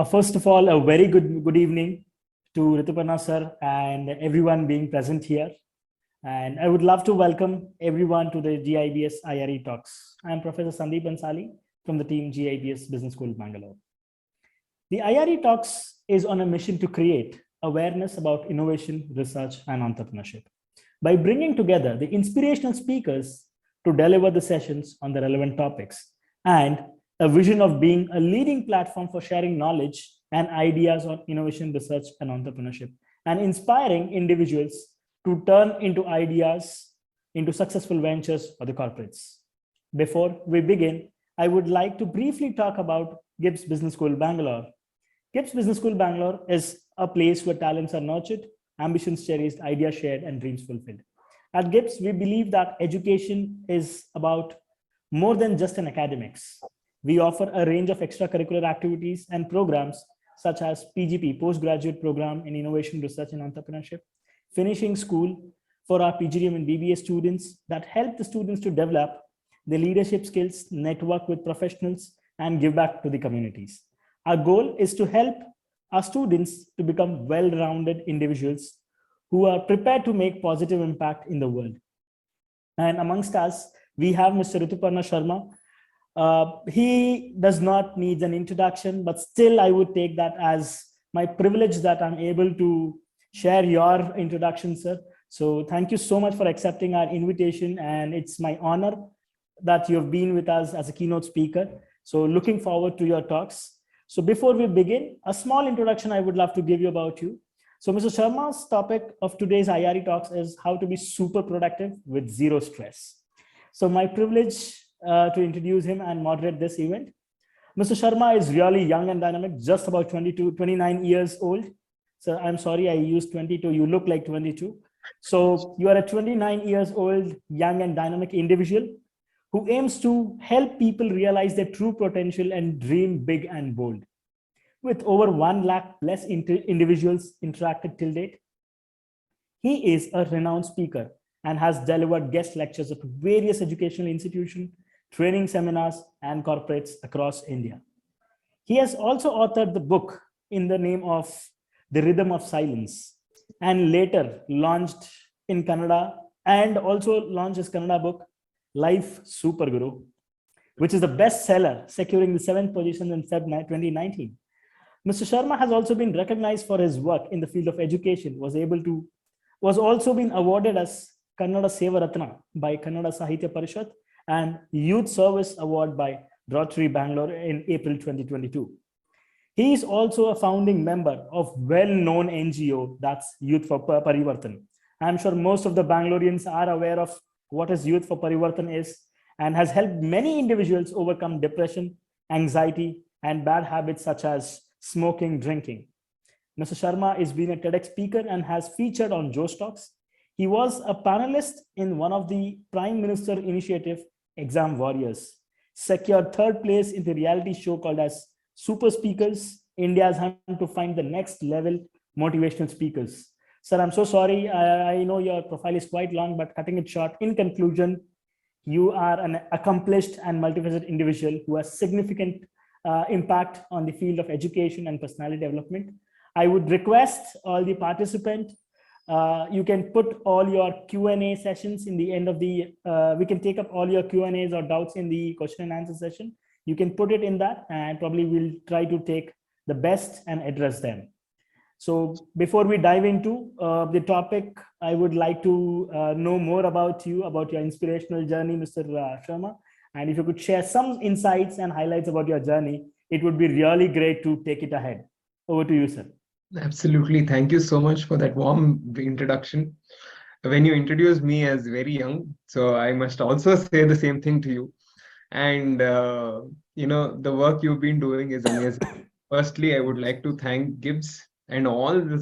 First of all, a very good evening to Ruthuparna sir and everyone being present here. And I would love to welcome everyone to the GIBS IRE talks. I am Professor Sandeep Bansali from the team GIBS Business School, Bangalore. The IRE talks is on a mission to create awareness about innovation, research, and entrepreneurship by bringing together the inspirational speakers to deliver the sessions on the relevant topics and a vision of being a leading platform for sharing knowledge and ideas on innovation, research, and entrepreneurship, and inspiring individuals to turn into ideas into successful ventures for the corporates. Before we begin, I would like to briefly talk about GIBS Business School Bangalore. GIBS Business School Bangalore is a place where talents are nurtured, ambitions cherished, ideas shared, and dreams fulfilled. At GIBS, we believe that education is about more than just an academics. We offer a range of extracurricular activities and programs such as PGP, Postgraduate Program in Innovation, Research and Entrepreneurship, finishing school for our PGDM and BBA students that help the students to develop the leadership skills, network with professionals, and give back to the communities. Our goal is to help our students to become well-rounded individuals who are prepared to make positive impact in the world. And amongst us, we have Mr. Ruthuparna Sharma. He does not need an introduction, but still I would take that as my privilege that I'm able to share your introduction, sir. So thank you so much for accepting our invitation, and it's my honor that you've been with us as a keynote speaker. So looking forward to your talks. So before we begin, a small introduction I would love to give you about you. So Mr. Sharma's topic of today's IRE talks is how to be super productive with zero stress. So my privilege to introduce him and moderate this event. Mr. Sharma is really young and dynamic, just about 29 years old. So I'm sorry, I used 22, you look like 22. So you are a 29 years old, young and dynamic individual who aims to help people realize their true potential and dream big and bold. With over 1 lakh plus individuals interacted till date, he is a renowned speaker and has delivered guest lectures at various educational institutions, training seminars, and corporates across India. He has also authored the book in the name of The Rhythm of Silence, and later launched in Kannada, and also launched his Kannada book, Life Super Guru, which is the bestseller, securing the 7th position in February 2019. Mr. Sharma has also been recognized for his work in the field of education, was also been awarded as Kannada Seva Ratna by Kannada Sahitya Parishad and Youth Service Award by Rotary Bangalore in April 2022. He is also a founding member of well-known NGO, that's Youth for Parivartan. I'm sure most of the Bangaloreans are aware of what is Youth for Parivartan is, and has helped many individuals overcome depression, anxiety, and bad habits such as smoking, drinking. Mr. Sharma has been a TEDx speaker and has featured on Joe Stocks. He was a panelist in one of the Prime Minister Initiative Exam Warriors, secured 3rd place in the reality show called as Super Speakers, India's Hunt to Find the Next Level Motivational Speakers. Sir, I'm so sorry. I know your profile is quite long, but cutting it short, in conclusion, you are an accomplished and multifaceted individual who has significant impact on the field of education and personality development. I would request all the participants, you can put all your Q&A sessions in the end of the, we can take up all your Q&As or doubts in the question and answer session. You can put it in that, and probably we'll try to take the best and address them. So before we dive into the topic, I would like to know more about you, about your inspirational journey, Mr. Sharma. And if you could share some insights and highlights about your journey, it would be really great to take it ahead. Over to you, sir. Absolutely. Thank you so much for that warm introduction. When you introduced me as very young, so I must also say the same thing to you. And, the work you've been doing is amazing. Firstly, I would like to thank GIBS and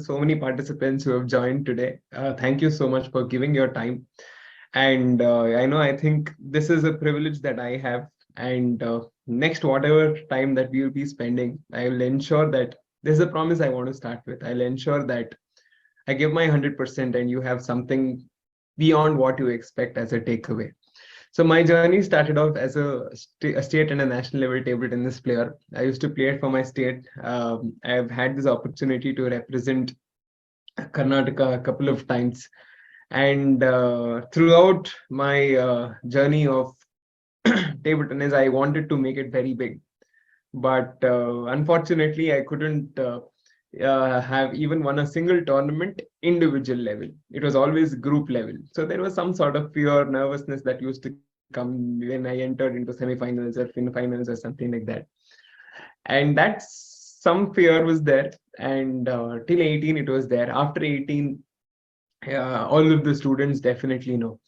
so many participants who have joined today. Thank you so much for giving your time. And I think this is a privilege that I have. And next, whatever time that we will be spending, I will ensure that this is a promise I want to start with. I'll ensure that I give my 100% and you have something beyond what you expect as a takeaway. So my journey started off as a state and a national level table tennis player. I used to play it for my state. I've had this opportunity to represent Karnataka a couple of times. And throughout my journey of table tennis, I wanted to make it very big. But unfortunately, I couldn't have even won a single tournament individual level. It was always group level. So there was some sort of fear, nervousness that used to come when I entered into semifinals or finals or something like that. And that's some fear was there. And till 18, it was there. After 18, all of the students definitely know.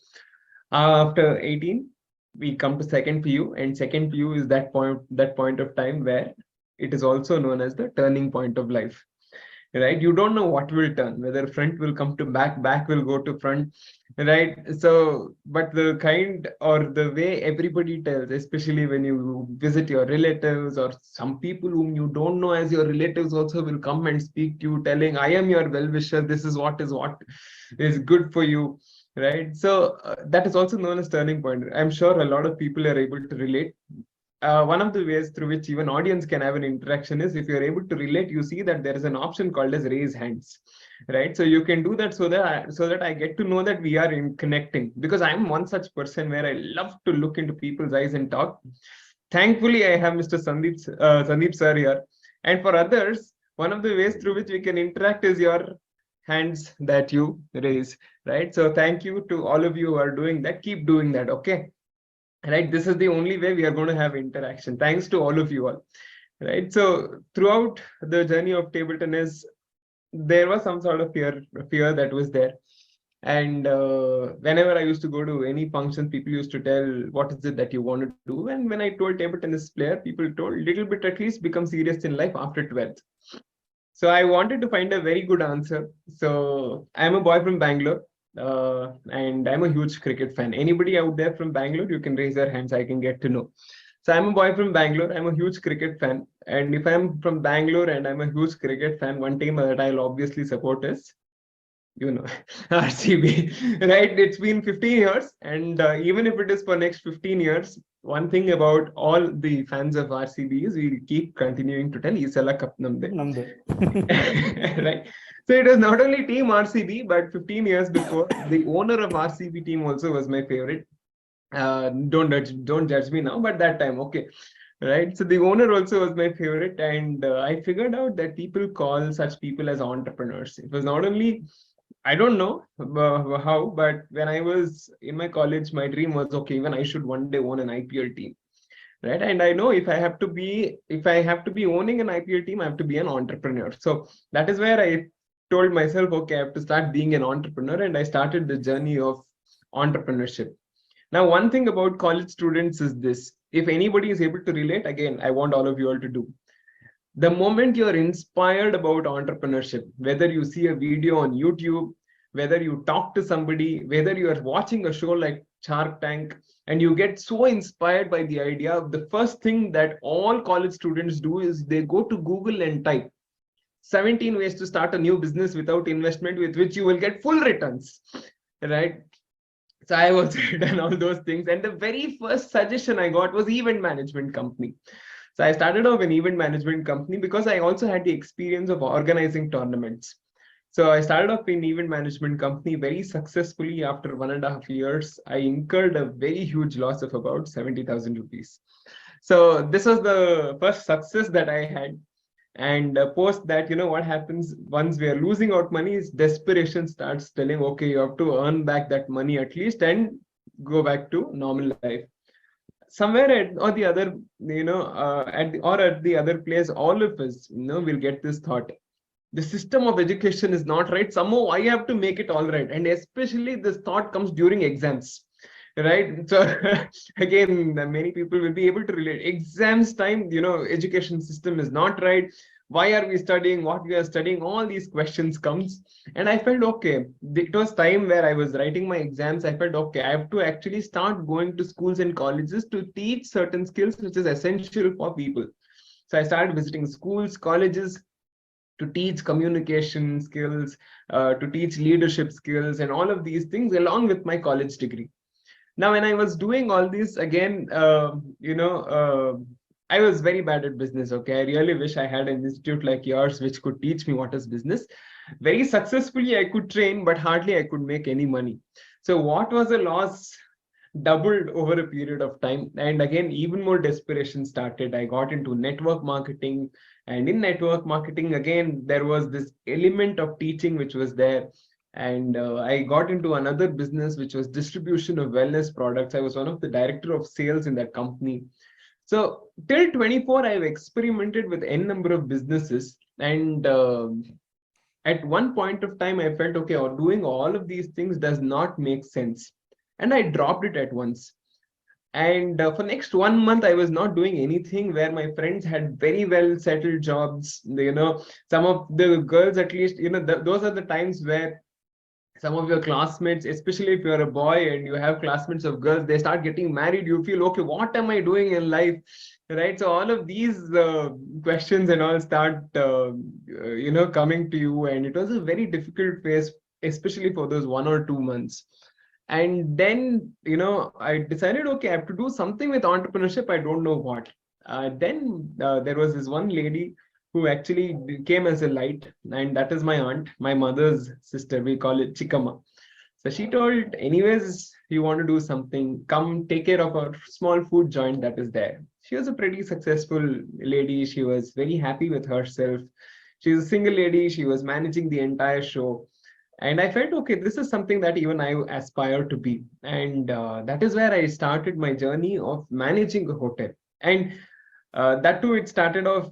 After 18, we come to second PU, and second PU is that point of time where it is also known as the turning point of life. Right? You don't know what will turn, whether front will come to back, back will go to front, right? So, but the kind or the way everybody tells, especially when you visit your relatives or some people whom you don't know as your relatives also will come and speak to you telling, I am your well-wisher, this is what is good for you, right? So that is also known as turning point. I'm sure a lot of people are able to relate. One of the ways through which even audience can have an interaction is if you're able to relate, you see that there is an option called as raise hands, right? So you can do that so that I get to know that we are in connecting, because I'm one such person where I love to look into people's eyes and talk. Thankfully, I have Mr. Sandeep sir here, and for others, one of the ways through which we can interact is your hands that you raise, right? So thank you to all of you who are doing that. Keep doing that, okay? Right, this is the only way we are going to have interaction. Thanks to all of you all, right? So throughout the journey of table tennis, there was some sort of fear that was there. And whenever I used to go to any function, people used to tell, what is it that you want to do? And when I told table tennis player, people told, little bit at least, become serious in life after 12th. So I wanted to find a very good answer. So I'm a boy from Bangalore, and I'm a huge cricket fan. Anybody out there from Bangalore, you can raise your hands. I can get to know. So I'm a boy from Bangalore. I'm a huge cricket fan. And if I'm from Bangalore and I'm a huge cricket fan, one team that I'll obviously support is, RCB, right? It's been 15 years, and even if it is for next 15 years, one thing about all the fans of RCB is we keep continuing to tell Isala Cup Namde. Right? So it was not only team RCB, but 15 years before, the owner of RCB team also was my favorite. Don't judge me now, but that time, okay. Right. So the owner also was my favorite, and I figured out that people call such people as entrepreneurs. It was not only, I don't know how, but when I was in my college, my dream was, okay, even I should one day own an IPL team, right? And I know if I have to be owning an IPL team, I have to be an entrepreneur. So that is where I told myself, okay, I have to start being an entrepreneur, and I started the journey of entrepreneurship. Now, one thing about college students is this: if anybody is able to relate, again, I want all of you all to do. The moment you're inspired about entrepreneurship, whether you see a video on YouTube, whether you talk to somebody, whether you are watching a show like Shark Tank, and you get so inspired by the idea, the first thing that all college students do is they go to Google and type 17 ways to start a new business without investment, with which you will get full returns, right? So I also done all those things. And the very first suggestion I got was event management company. So I started off an event management company because I also had the experience of organizing tournaments. So I started off in event management company very successfully. After 1.5 years, I incurred a very huge loss of about 70,000 rupees. So this was the first success that I had. And post that, what happens once we are losing out money is desperation starts telling, okay, you have to earn back that money at least and go back to normal life. Somewhere or the other, at the other place, all of us, will get this thought. The system of education is not right. Somehow I have to make it all right. And especially this thought comes during exams, right? So again, many people will be able to relate. Exams time, education system is not right. Why are we studying? What we are studying? All these questions comes. And I felt, okay, it was time where I was writing my exams. I felt, okay, I have to actually start going to schools and colleges to teach certain skills, which is essential for people. So I started visiting schools, colleges, to teach communication skills, to teach leadership skills, and all of these things along with my college degree. Now, when I was doing all this again, I was very bad at business. Okay, I really wish I had an institute like yours which could teach me what is business. Very successfully, I could train, but hardly I could make any money. So, what was a loss doubled over a period of time. And again, even more desperation started. I got into network marketing. And in network marketing, again, there was this element of teaching which was there. And I got into another business, which was distribution of wellness products. I was one of the director of sales in that company. So till 24, I've experimented with n number of businesses. And at one point of time, I felt, okay, doing all of these things does not make sense. And I dropped it at once. And for next 1 month, I was not doing anything, where my friends had very well settled jobs. Some of the girls, at least, those are the times where some of your classmates, especially if you're a boy and you have classmates of girls, they start getting married. You feel, okay, what am I doing in life? Right. So all of these questions and all start, coming to you. And it was a very difficult phase, especially for those 1 or 2 months. And then, I decided, okay, I have to do something with entrepreneurship. I don't know what. Then there was this one lady who actually came as a light, and that is my aunt, my mother's sister. We call it Chikama. So she told, anyways, you want to do something, come take care of a small food joint that is there. She was a pretty successful lady. She was very happy with herself. She's a single lady. She was managing the entire show. And I felt, okay, this is something that even I aspire to be. And that is where I started my journey of managing a hotel. And that too, it started off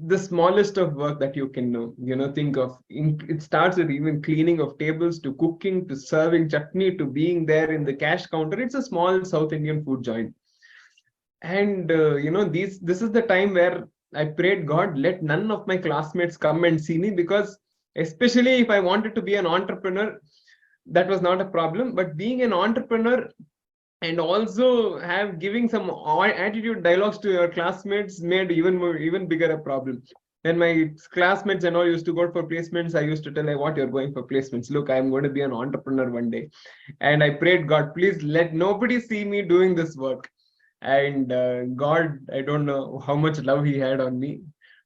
the smallest of work that you can know, think of. It starts with even cleaning of tables, to cooking, to serving chutney, to being there in the cash counter. It's a small South Indian food joint. And this is the time where I prayed, God, let none of my classmates come and see me, because especially if I wanted to be an entrepreneur, that was not a problem. But being an entrepreneur and also have giving some attitude dialogues to your classmates made even bigger a problem. When my classmates and all used to go for placements, I used to tell them, what, you're going for placements? Look, I'm going to be an entrepreneur one day. And I prayed, God, please let nobody see me doing this work. And God, I don't know how much love he had on me.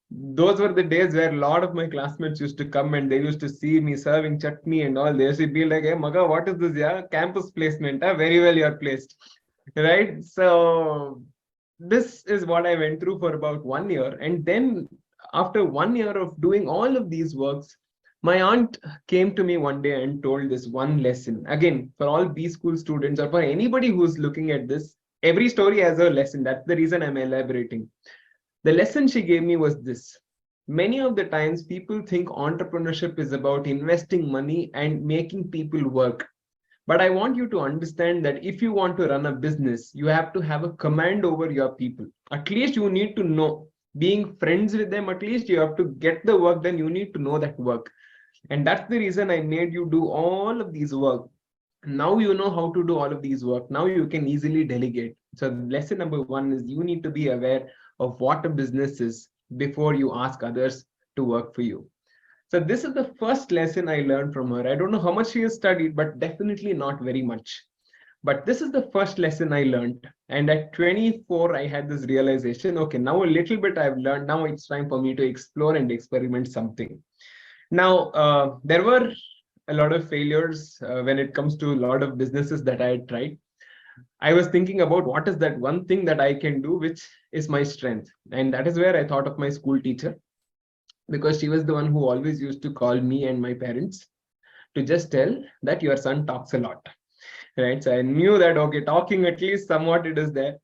Those were the days where a lot of my classmates used to come and they used to see me serving chutney and all. They used to be like, hey, Maga, what is this? Yeah, campus placement. Very well, you're placed. Right. So this is what I went through for about 1 year. And then after 1 year of doing all of these works, my aunt came to me one day and told this one lesson. Again, for all B school students or for anybody who's looking at this, every story has a lesson. That's the reason I'm elaborating. The lesson she gave me was this. Many of the times people think entrepreneurship is about investing money and making people work. But I want you to understand that if you want to run a business, you have to have a command over your people. At least you need to know, being friends with them, at least you have to get the work done. You need to know that work. And that's the reason I made you do all of these work. Now you know how to do all of these work. Now you can easily delegate. So lesson number one is you need to be aware of what a business is before you ask others to work for you. So this is the first lesson I learned from her. I don't know how much she has studied, but definitely not very much. But this is the first lesson I learned. And at 24, I had this realization, okay, now a little bit I've learned. Now it's time for me to explore and experiment something. Now, there were a lot of failures when it comes to a lot of businesses that I had tried. I was thinking about what is that one thing that I can do, which is my strength. And that is where I thought of my school teacher, because she was the one who always used to call me and my parents to just tell that your son talks a lot. Right. So I knew that, okay, talking at least somewhat it is there.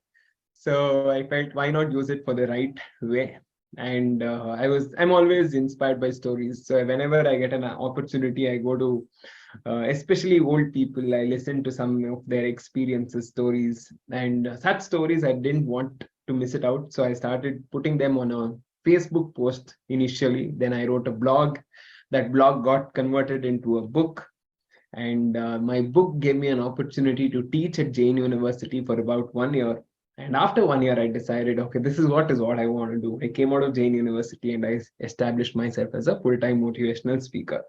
So I felt, why not use it for the right way? And I'm always inspired by stories. So whenever I get an opportunity, I go to especially old people. I listen to some of their experiences, stories, and such stories I didn't want to miss it out. So I started putting them on a Facebook post initially. Then I wrote a blog. That blog got converted into a book. And my book gave me an opportunity to teach at Jain University for about 1 year. And after 1 year, I decided, okay, this is what I want to do. I came out of Jain University and I established myself as a full-time motivational speaker.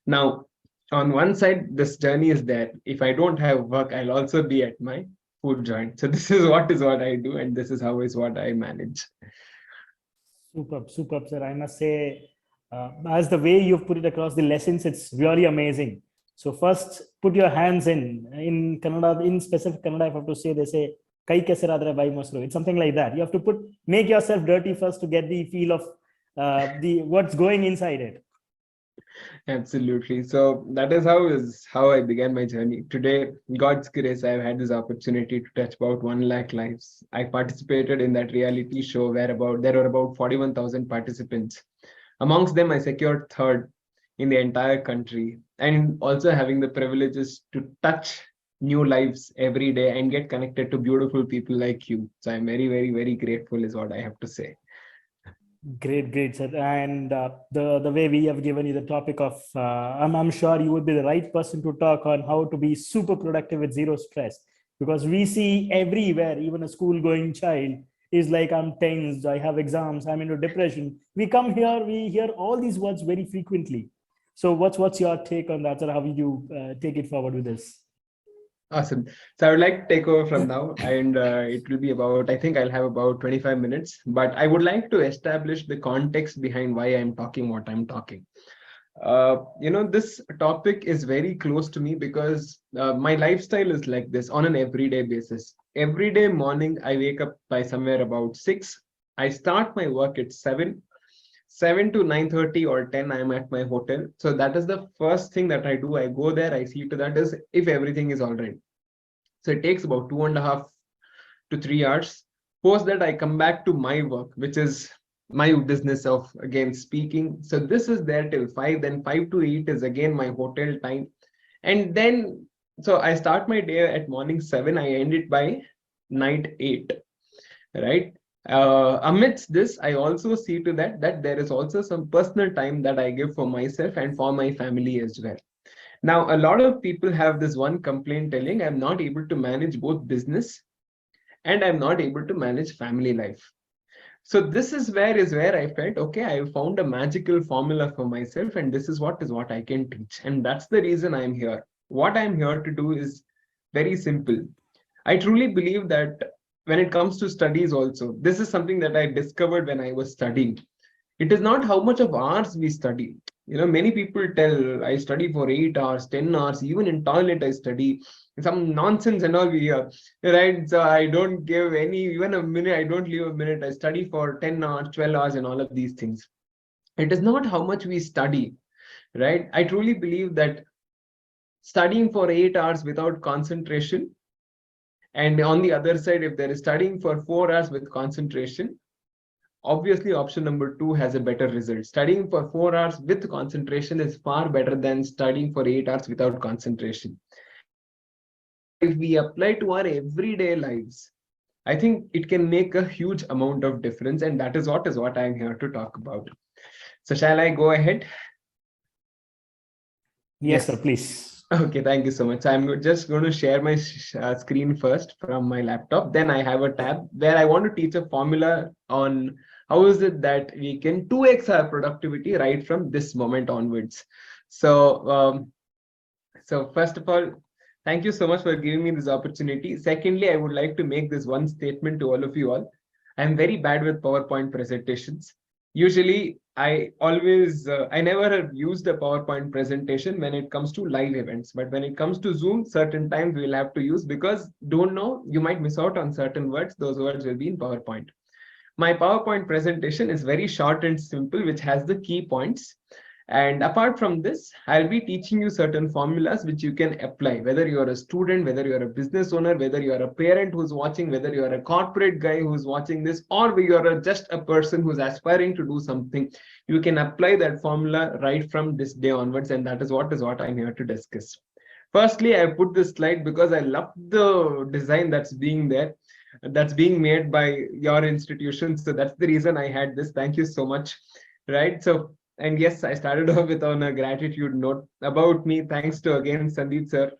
Now, on one side, this journey is there. If I don't have work, I'll also be at my food joint. So this is what I do, and this is how is what I manage. Superb, superb, sir. I must say, as the way you've put it across the lessons, it's really amazing. So first, put your hands in Kannada, in specific Kannada, if I have to say, they say, "Kai kesaradre bai mosru." It's something like that. You have to make yourself dirty first to get the feel of the what's going inside it. Absolutely. So that is how I began my journey. Today, God's grace, I've had this opportunity to touch about 1 lakh lives. I participated in that reality show where there were about 41,000 participants. Amongst them, I secured third in the entire country, and also having the privileges to touch new lives every day and get connected to beautiful people like you. So I'm very, very, very grateful is what I have to say. Great, great, sir. And the way we have given you the topic of, I'm sure you would be the right person to talk on how to be super productive with zero stress, because we see everywhere, even a school-going child is like, I'm tensed, I have exams, I'm into depression. We come here, we hear all these words very frequently. So what's your take on that, sir? How will you take it forward with this? Awesome. So I would like to take over from now, and it will be about, I think I'll have about 25 minutes, but I would like to establish the context behind why I'm talking what I'm talking. This topic is very close to me because my lifestyle is like this on an everyday basis. Every day morning, I wake up by somewhere about 6. I start my work at 7 to 9:30 or 10. I'm at my hotel. So that is the first thing that I do. I go there, I see to that is if everything is all right. So it takes about 2.5 to 3 hours. Post that, I come back to my work, which is my business of again speaking. So this is there till 5. Then 5 to 8 is again my hotel time. And then so I start my day at morning 7. I end it by night 8. Right. Amidst this, I also see to that there is also some personal time that I give for myself and for my family as well. Now, a lot of people have this one complaint telling I'm not able to manage both business and I'm not able to manage family life. So this is where I felt, okay, I found a magical formula for myself, and this is what I can teach. And that's the reason I'm here. What I'm here to do is very simple. I truly believe that when it comes to studies also, this is something that I discovered when I was studying. It is not how much of hours we study. Many people tell I study for 8 hours, 10 hours, even in toilet I study. Some nonsense and all we hear, right? So I don't give even a minute, I don't leave a minute. I study for 10 hours, 12 hours, and all of these things. It is not how much we study, right? I truly believe that studying for 8 hours without concentration, and on the other side, if there is studying for 4 hours with concentration, obviously option number 2 has a better result. Studying for 4 hours with concentration is far better than studying for 8 hours without concentration. And if we apply to our everyday lives, I think it can make a huge amount of difference, and that is what I'm here to talk about. So shall I go ahead? Yes, sir, please. Okay, thank you so much. Just going to share my screen first from my laptop. Then I have a tab where I want to teach a formula on how is it that we can 2x our productivity right from this moment onwards. So first of all, thank you so much for giving me this opportunity. Secondly, I would like to make this one statement to all of you all. I'm very bad with PowerPoint presentations. Usually, I never have used a PowerPoint presentation when it comes to live events. But when it comes to Zoom, certain times we'll have to use because don't know, you might miss out on certain words. Those words will be in PowerPoint. My PowerPoint presentation is very short and simple, which has the key points. And apart from this, I'll be teaching you certain formulas which you can apply, whether you're a student, whether you're a business owner, whether you're a parent who's watching, whether you're a corporate guy who's watching this, or you're just a person who's aspiring to do something. You can apply that formula right from this day onwards, and that is what I'm here to discuss. Firstly, I put this slide because I love the design that's being made by your institution. So that's the reason I had this. Thank you so much. Right. So, and yes, I started off with on a gratitude note about me. Thanks to again Sandeep sir,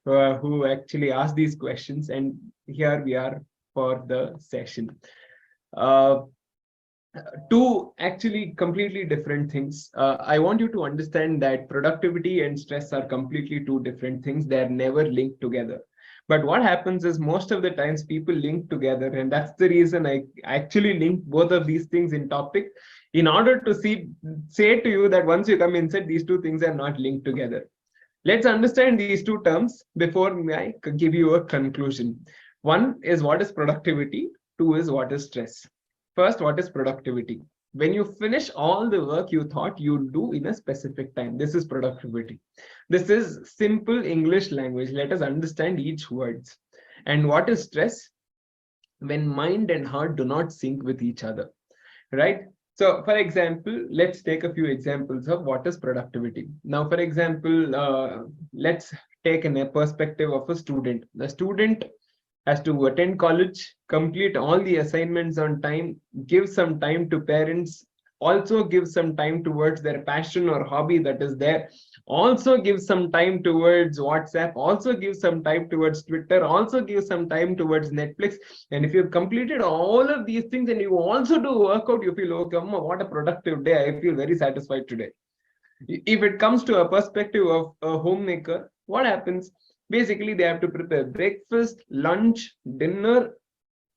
who actually asked these questions. And here we are for the session. Uh, two actually completely different things. I want you to understand that productivity and stress are completely two different things. They are never linked together. But what happens is most of the times people link together, and that's the reason I actually link both of these things in topic in order to say to you that once you come inside, these two things are not linked together. Let's understand these two terms before I give you a conclusion. One is what is productivity, two is what is stress. First, what is productivity? When you finish all the work you thought you'd do in a specific time, this is productivity. This is simple English language. Let us understand each words. And what is stress? When mind and heart do not sync with each other, right? So, for example, let's take a few examples of what is productivity. Now, for example, let's take a perspective of a student. The student has to attend college, complete all the assignments on time, give some time to parents, also give some time towards their passion or hobby that is there, also give some time towards WhatsApp, also give some time towards Twitter, also give some time towards Netflix. And if you've completed all of these things and you also do workout, you feel, okay, what a productive day. I feel very satisfied today. If it comes to a perspective of a homemaker, what happens? Basically, they have to prepare breakfast, lunch, dinner,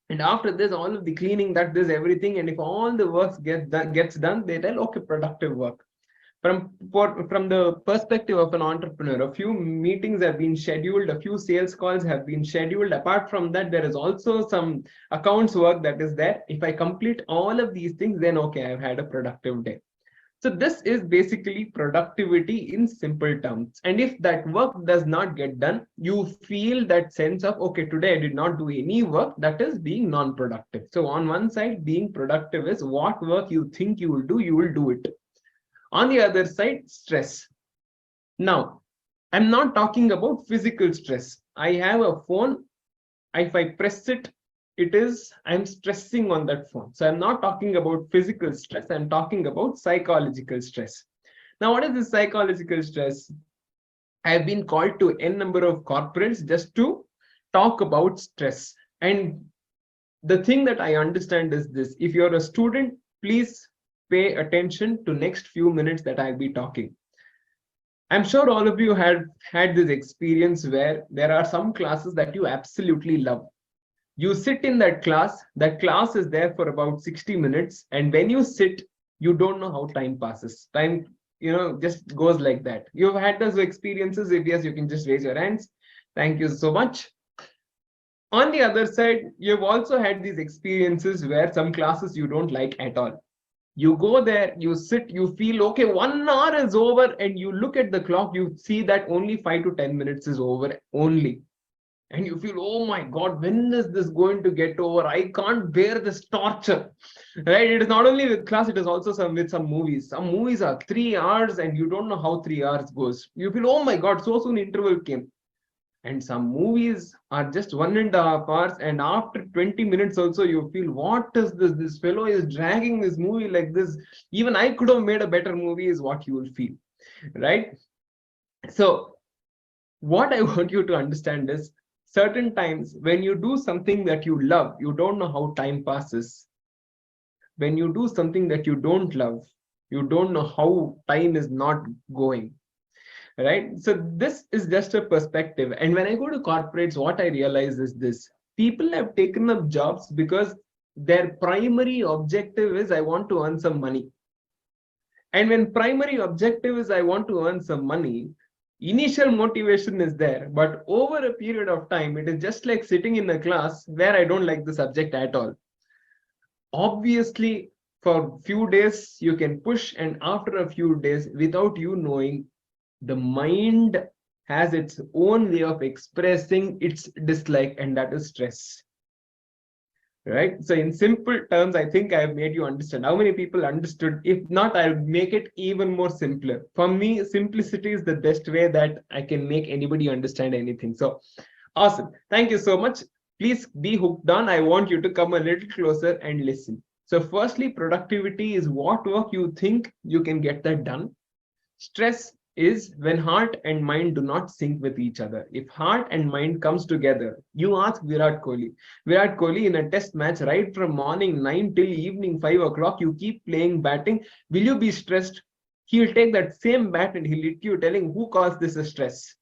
and after this, all of the cleaning, that this, everything. And if all the work gets done, they tell, okay, productive work. From the perspective of an entrepreneur, a few meetings have been scheduled, a few sales calls have been scheduled. Apart from that, there is also some accounts work that is there. If I complete all of these things, then okay, I've had a productive day. So this is basically productivity in simple terms. And if that work does not get done, you feel that sense of, okay, today I did not do any work. That is being non-productive. So on one side, being productive is what work you think you will do it. On the other side, stress. Now, I'm not talking about physical stress. I have a phone. If I press it, I'm stressing on that phone. So I'm not talking about physical stress. I'm talking about psychological stress. Now, what is this psychological stress? I have been called to n number of corporates just to talk about stress. And the thing that I understand is this: if you're a student, please pay attention to next few minutes that I'll be talking. I'm sure all of you had this experience where there are some classes that you absolutely love. You sit in that class is there for about 60 minutes, and when you sit, you don't know how time passes. Time, just goes like that. You've had those experiences? If yes, you can just raise your hands. Thank you so much. On the other side, you've also had these experiences where some classes you don't like at all. You go there, you sit, you feel, okay, 1 hour is over, and you look at the clock, you see that only 5 to 10 minutes is over only. And you feel, oh my God, when is this going to get over? I can't bear this torture, right? It is not only with class, it is also with some movies. Some movies are 3 hours and you don't know how 3 hours goes. You feel, oh my God, so soon interval came. And some movies are just 1.5 hours. And after 20 minutes also, you feel, what is this? This fellow is dragging this movie like this. Even I could have made a better movie is what you will feel, right? So what I want you to understand is, certain times when you do something that you love, you don't know how time passes. When you do something that you don't love, you don't know how time is not going, right? So this is just a perspective. And when I go to corporates, what I realize is this: people have taken up jobs because their primary objective is, I want to earn some money. And when primary objective is, I want to earn some money, initial motivation is there, but over a period of time, it is just like sitting in a class where I don't like the subject at all. Obviously, for few days you can push, and after a few days, without you knowing, the mind has its own way of expressing its dislike, and that is stress. Right? So in simple terms, I think I have made you understand. How many people understood? If not, I'll make it even more simpler. For me, simplicity is the best way that I can make anybody understand anything. So awesome. Thank you so much. Please be hooked on. I want you to come a little closer and listen. So firstly, productivity is what work you think you can get that done. Stress is when heart and mind do not sync with each other. If heart and mind comes together, you ask Virat Kohli. Virat Kohli in a test match, right from morning 9 till evening 5 o'clock, you keep playing batting. Will you be stressed? He'll take that same bat and he'll hit you telling who caused this stress.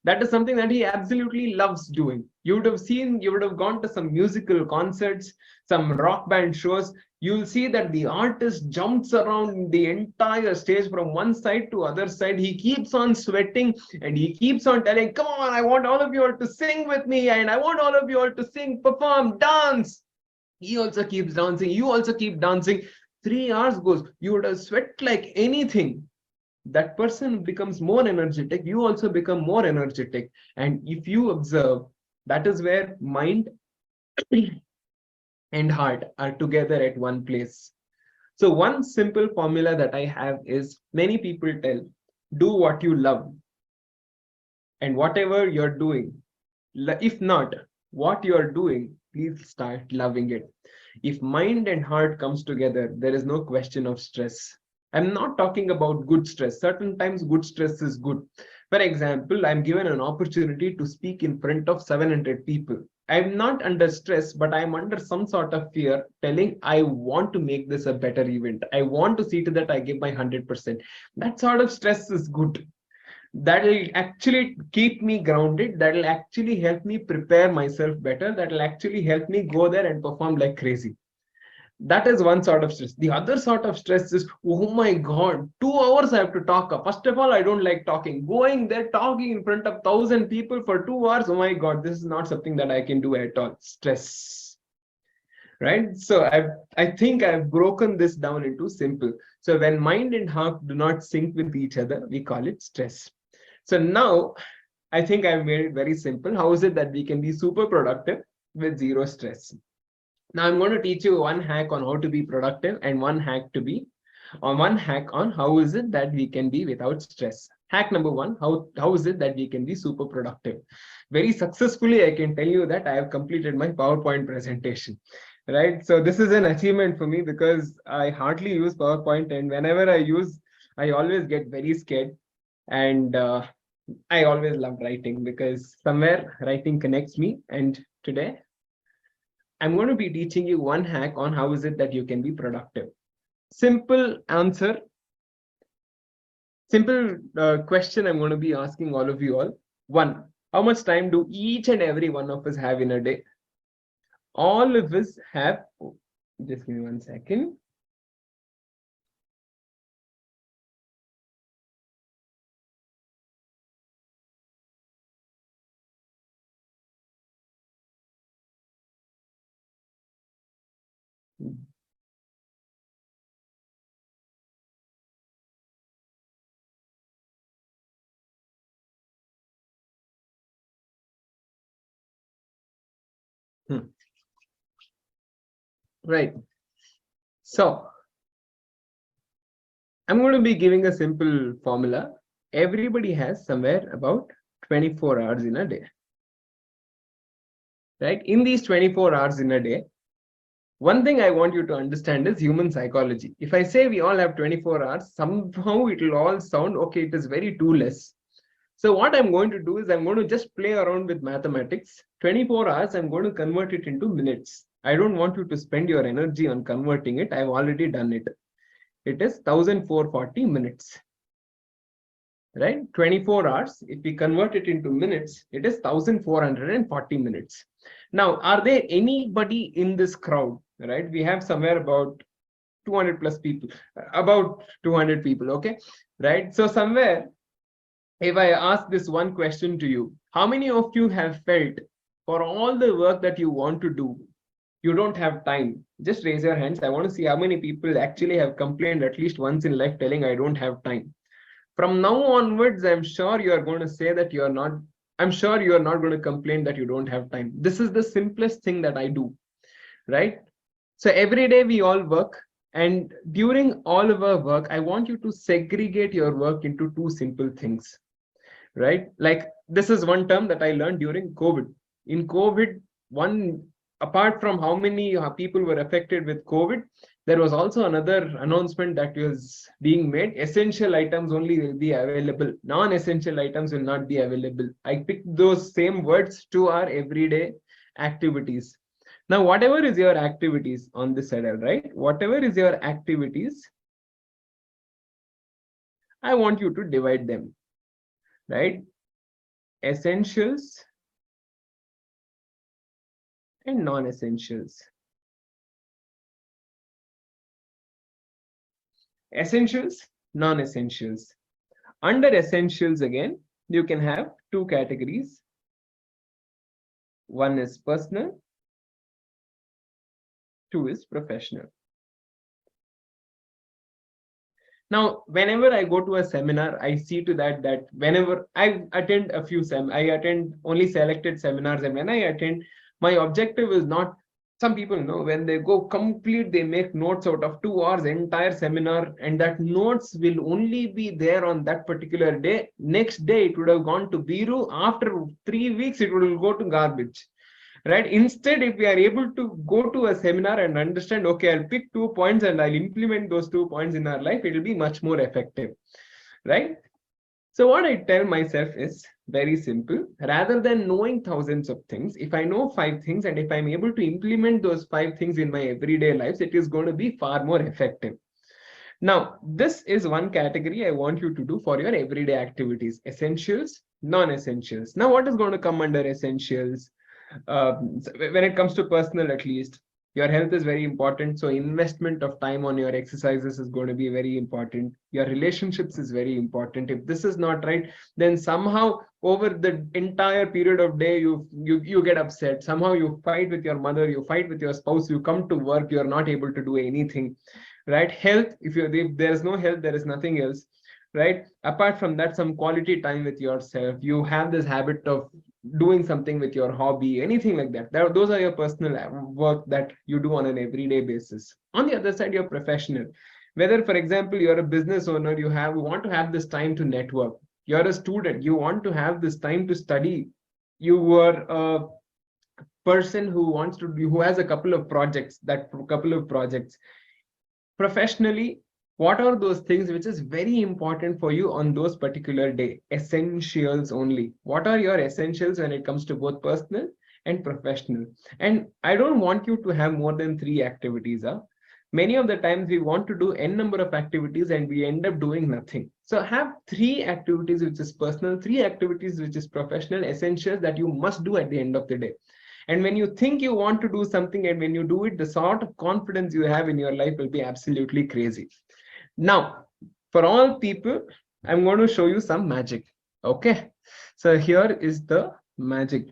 That is something that he absolutely loves doing. You would have seen, you would have gone to some musical concerts, some rock band shows. You'll see that the artist jumps around the entire stage from one side to other side. He keeps on sweating and he keeps on telling, come on, I want all of you all to sing with me and I want all of you all to sing, perform, dance. He also keeps dancing. You also keep dancing. 3 hours goes. You would have sweat like anything. That person becomes more energetic, you also become more energetic. And if you observe, that is where mind and heart are together at one place. So one simple formula that I have is, many people tell, do what you love, and whatever you're doing, if not what you're doing, please start loving it. If mind and heart comes together, there is no question of stress. I'm not talking about good stress. Certain times good stress is good. For example, I'm given an opportunity to speak in front of 700 people. I'm not under stress, but I'm under some sort of fear, telling I want to make this a better event. I want to see to that I give my 100%. That sort of stress is good. That will actually keep me grounded. That will actually help me prepare myself better. That will actually help me go there and perform like crazy. That is one sort of stress. The other sort of stress is, oh my God, 2 hours I have to talk. First of all, I don't like talking. Going there, talking in front of 1,000 people for 2 hours, oh my God, this is not something that I can do at all. Stress. Right? So I think I've broken this down into simple. So when mind and heart do not sync with each other, we call it stress. So now I think I've made it very simple. How is it that we can be super productive with zero stress? Now I'm going to teach you one hack on how to be productive and one hack on how is it that we can be without stress. Hack number one, how is it that we can be super productive? Very successfully, I can tell you that I have completed my PowerPoint presentation. Right. So this is an achievement for me because I hardly use PowerPoint, and whenever I use, I always get very scared. And I always love writing because somewhere writing connects me. And today I'm going to be teaching you one hack on how is it that you can be productive. Simple answer, simple question I'm going to be asking all of you all. One, how much time do each and every one of us have in a day? All of us have, just give me 1 second. Right. So I'm going to be giving a simple formula. Everybody has somewhere about 24 hours in a day. Right? In these 24 hours in a day, one thing I want you to understand is human psychology. If I say we all have 24 hours, somehow it will all sound, okay, it is very too less. So what I'm going to do is I'm going to just play around with mathematics. 24 hours, I'm going to convert it into minutes. I don't want you to spend your energy on converting it. I've already done it. It is 1440 minutes. Right? 24 hours, if we convert it into minutes, it is 1440 minutes. Now, are there anybody in this crowd? Right? We have somewhere about 200 plus people, about 200 people. Okay. Right. So somewhere, if I ask this one question to you, how many of you have felt for all the work that you want to do, you don't have time? Just raise your hands. I want to see how many people actually have complained at least once in life telling I don't have time. From now onwards, I'm sure you are going to say that you're not, I'm sure you are not going to complain that you don't have time. This is the simplest thing that I do, right? So every day we all work, and during all of our work, I want you to segregate your work into two simple things, right? Like this is one term that I learned during COVID. In COVID, apart from how many people were affected with COVID, There was also another announcement that was being made. Essential items only will be available. Non-essential items will not be available. I picked those same words to our everyday activities. Now, whatever is your activities on this side, right? Whatever is your activities, I want you to divide them, right? Essentials and non-essentials. Essentials, non-essentials. Under essentials again, you can have two categories. One is personal, two is professional. Now, whenever I go to a seminar, I see to that whenever I attend a few I attend only selected seminars, and when I attend, my objective is not. Some people know when they go complete, they make notes out of 2 hours entire seminar, and that notes will only be there on that particular day. Next day, it would have gone to Biru. After 3 weeks, it will go to garbage. Right? Instead, if we are able to go to a seminar and understand, okay, I'll pick 2 points and I'll implement those 2 points in our life, it will be much more effective, right? So what I tell myself is very simple. Rather than knowing thousands of things, if I know 5 things and if I'm able to implement those 5 things in my everyday lives, it is going to be far more effective. Now, this is one category I want you to do for your everyday activities: essentials, non-essentials. Now, what is going to come under essentials? When it comes to personal, at least, your health is very important. So investment of time on your exercises is going to be very important. Your relationships is very important. If this is not right, then somehow over the entire period of day, you get upset. Somehow you fight with your mother, you fight with your spouse, you come to work, you're not able to do anything, right? Health, if there is no health, there is nothing else, right? Apart from that, some quality time with yourself. You have this habit of doing something with your hobby, anything like that. Those are your personal work that you do on an everyday basis. On the other side, you're professional. Whether, for example, you're a business owner, you want to have this time to network. You're a student, you want to have this time to study. You are a person who has a couple of projects. Professionally, what are those things which is very important for you on those particular day? Essentials only. What are your essentials when it comes to both personal and professional? And I don't want you to have more than 3 activities. Many of the times we want to do n number of activities and we end up doing nothing. So have 3 activities which is personal, 3 activities which is professional, essentials that you must do at the end of the day. And when you think you want to do something and when you do it, the sort of confidence you have in your life will be absolutely crazy. Now, for all people, I'm going to show you some magic. Okay. So here is the magic.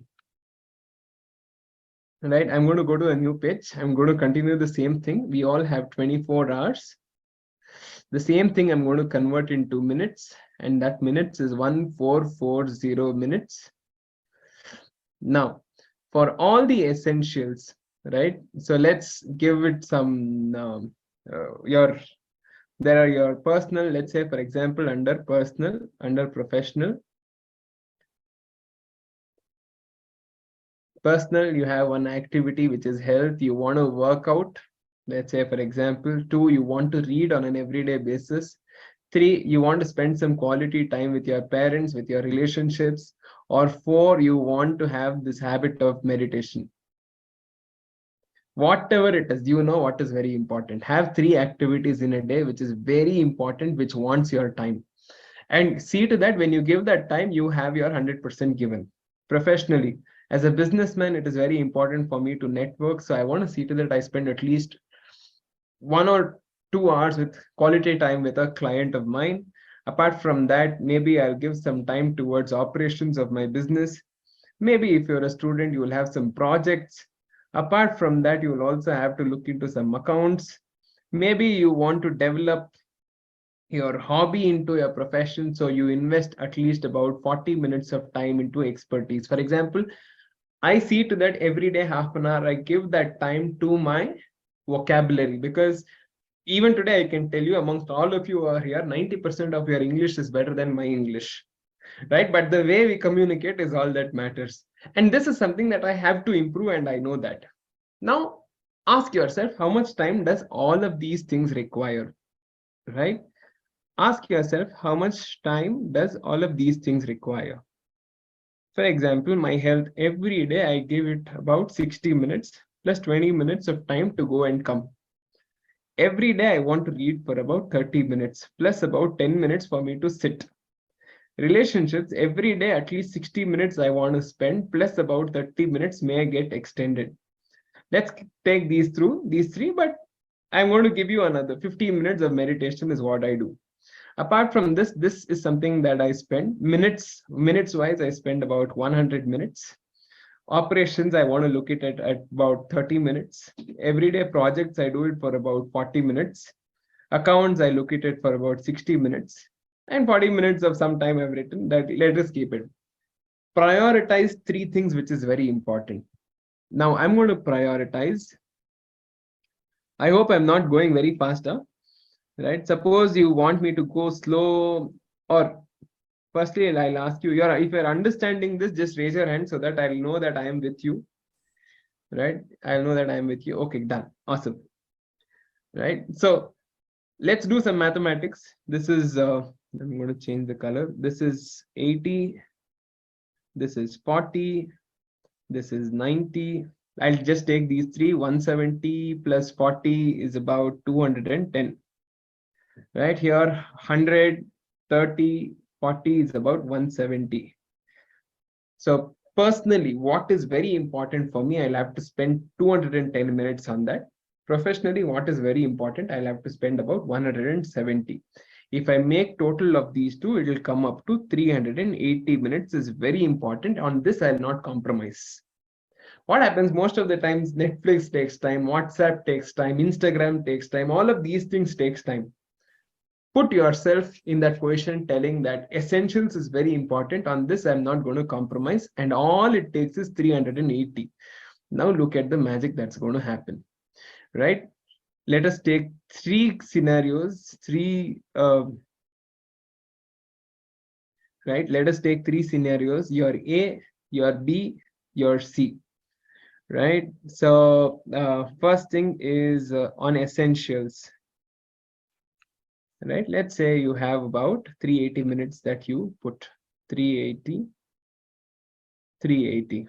Right. I'm going to go to a new page. I'm going to continue the same thing. We all have 24 hours. The same thing I'm going to convert into minutes, and that minutes is 1440 minutes. Now, for all the essentials, right? So let's give it some there are your personal, let's say, for example, under personal, under professional. Personal, you have one activity which is health. You want to work out, let's say, for example. 2, you want to read on an everyday basis. 3, you want to spend some quality time with your parents, with your relationships. Or 4, you want to have this habit of meditation. Whatever it is, you know what is very important. Have 3 activities in a day which is very important, which wants your time. And see to that when you give that time, you have your 100% given. Professionally, as a businessman, it is very important for me to network. So I want to see to that I spend at least 1 or 2 hours with quality time with a client of mine. Apart from that, maybe I'll give some time towards operations of my business. Maybe if you're a student, you will have some projects. Apart from that, you will also have to look into some accounts. Maybe you want to develop your hobby into your profession, so you invest at least about 40 minutes of time into expertise. For example, I see to that every day half an hour I give that time to my vocabulary, because even today I can tell you, amongst all of you who are here, 90% of your English is better than my English, right? But the way we communicate is all that matters, and this is something that I have to improve, and I know that. Now Ask yourself, how much time does all of these things require, right? Ask yourself, how much time does all of these things require? For example, my health, every day I give it about 60 minutes plus 20 minutes of time to go and come. Every day I want to read for about 30 minutes plus about 10 minutes for me to sit. Relationships, every day at least 60 minutes I want to spend plus about 30 minutes may get extended. Let's take these through these three, but I'm going to give you another 15 minutes of meditation is what I do. Apart from this, this is something that I spend minutes wise. I spend about 100 minutes. Operations, I want to look at it at about 30 minutes. Everyday projects, I do it for about 40 minutes. Accounts, I look at it for about 60 minutes. And 40 minutes of some time I've written that. Let us keep it. Prioritize three things, which is very important. Now I'm going to prioritize. I hope I'm not going very fast, right? Suppose you want me to go slow, or firstly, I'll ask you, if you're understanding this, just raise your hand so that I'll know that I am with you, right? I'll know that I am with you. Okay, done. Awesome. Right. So let's do some mathematics. This is, I'm going to change the color. This is 80. This is 40. This is 90. I'll just take these three. 170 plus 40 is about 210. Right here, 100, 30, 40 is about 170. So personally, what is very important for me, I'll have to spend 210 minutes on that. Professionally, what is very important, I'll have to spend about 170. If I make total of these two, it will come up to 380 minutes is very important. On this, I'll not compromise. What happens most of the times, Netflix takes time, WhatsApp takes time, Instagram takes time, all of these things takes time. Put yourself in that position, telling that essentials is very important. On this, I'm not going to compromise. And all it takes is 380. Now look at the magic that's going to happen, right? Let us take three scenarios, right? Let us take three scenarios, your A, your B, your C, right? So first thing is on essentials. Right, let's say you have about 380 minutes that you put. 380.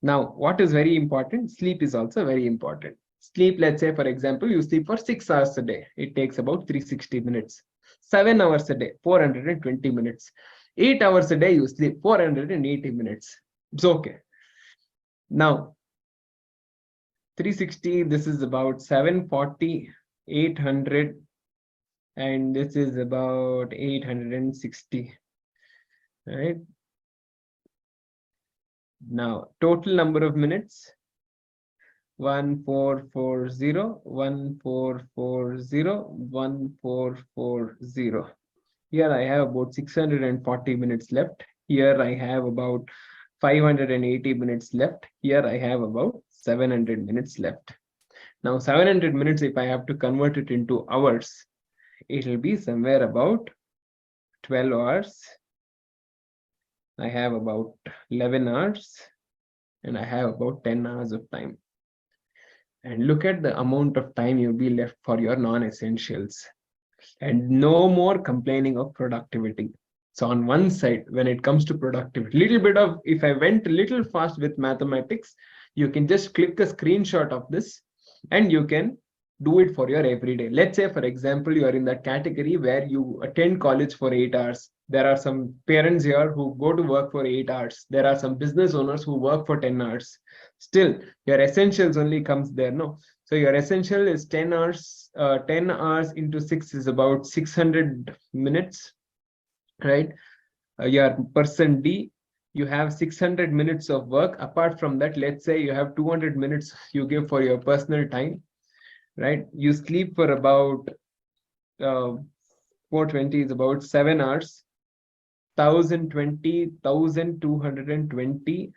Now what is very important, sleep is also very important. Sleep, let's say for example, you sleep for 6 hours a day, it takes about 360 minutes. 7 hours a day, 420 minutes. 8 hours a day you sleep, 480 minutes. It's okay. Now 360, this is about 740, 800, and this is about 860, right? Now total number of minutes, 1440, 1440, 1440. Here I have about 640 minutes left. Here I have about 580 minutes left. Here I have about 700 minutes left. Now 700 minutes, if I have to convert it into hours, it will be somewhere about 12 hours. I have about 11 hours and I have about 10 hours of time. And look at the amount of time you'll be left for your non-essentials. And no more complaining of productivity. So on one side, when it comes to productivity, little bit of, if I went a little fast with mathematics, you can just click a screenshot of this and you can do it for your everyday. Let's say, for example, you are in that category where you attend college for 8 hours. There are some parents here who go to work for 8 hours. There are some business owners who work for 10 hours. Still, your essentials only comes there, no? So your essential is 10 hours. 10 hours into 6 is about 600 minutes, right? Your person D, you have 600 minutes of work. Apart from that, let's say you have 200 minutes you give for your personal time, right? You sleep for about 420 is about 7 hours. 1020, 1220.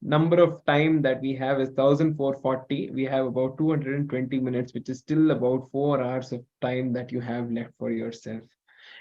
Number of time that we have is 1440. We have about 220 minutes, which is still about 4 hours of time that you have left for yourself.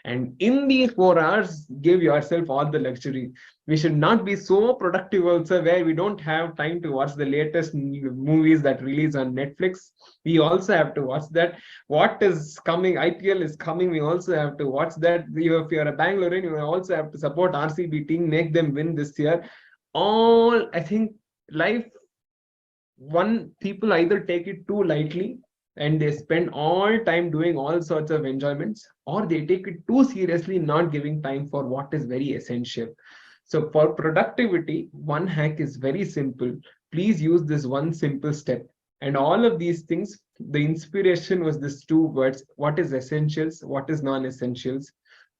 And in these 4 hours, give yourself all the luxury. We should not be so productive also where we don't have time to watch the latest movies that release on Netflix. We also have to watch that. What is coming, IPL is coming, we also have to watch that. If you're a Bangalorean, you also have to support RCB team, make them win this year. All, I think, life, one, people either take it too lightly and they spend all time doing all sorts of enjoyments, or they take it too seriously, not giving time for what is very essential. So for productivity, one hack is very simple. Please use this one simple step. And all of these things, the inspiration was this two words: what is essentials, what is non-essentials.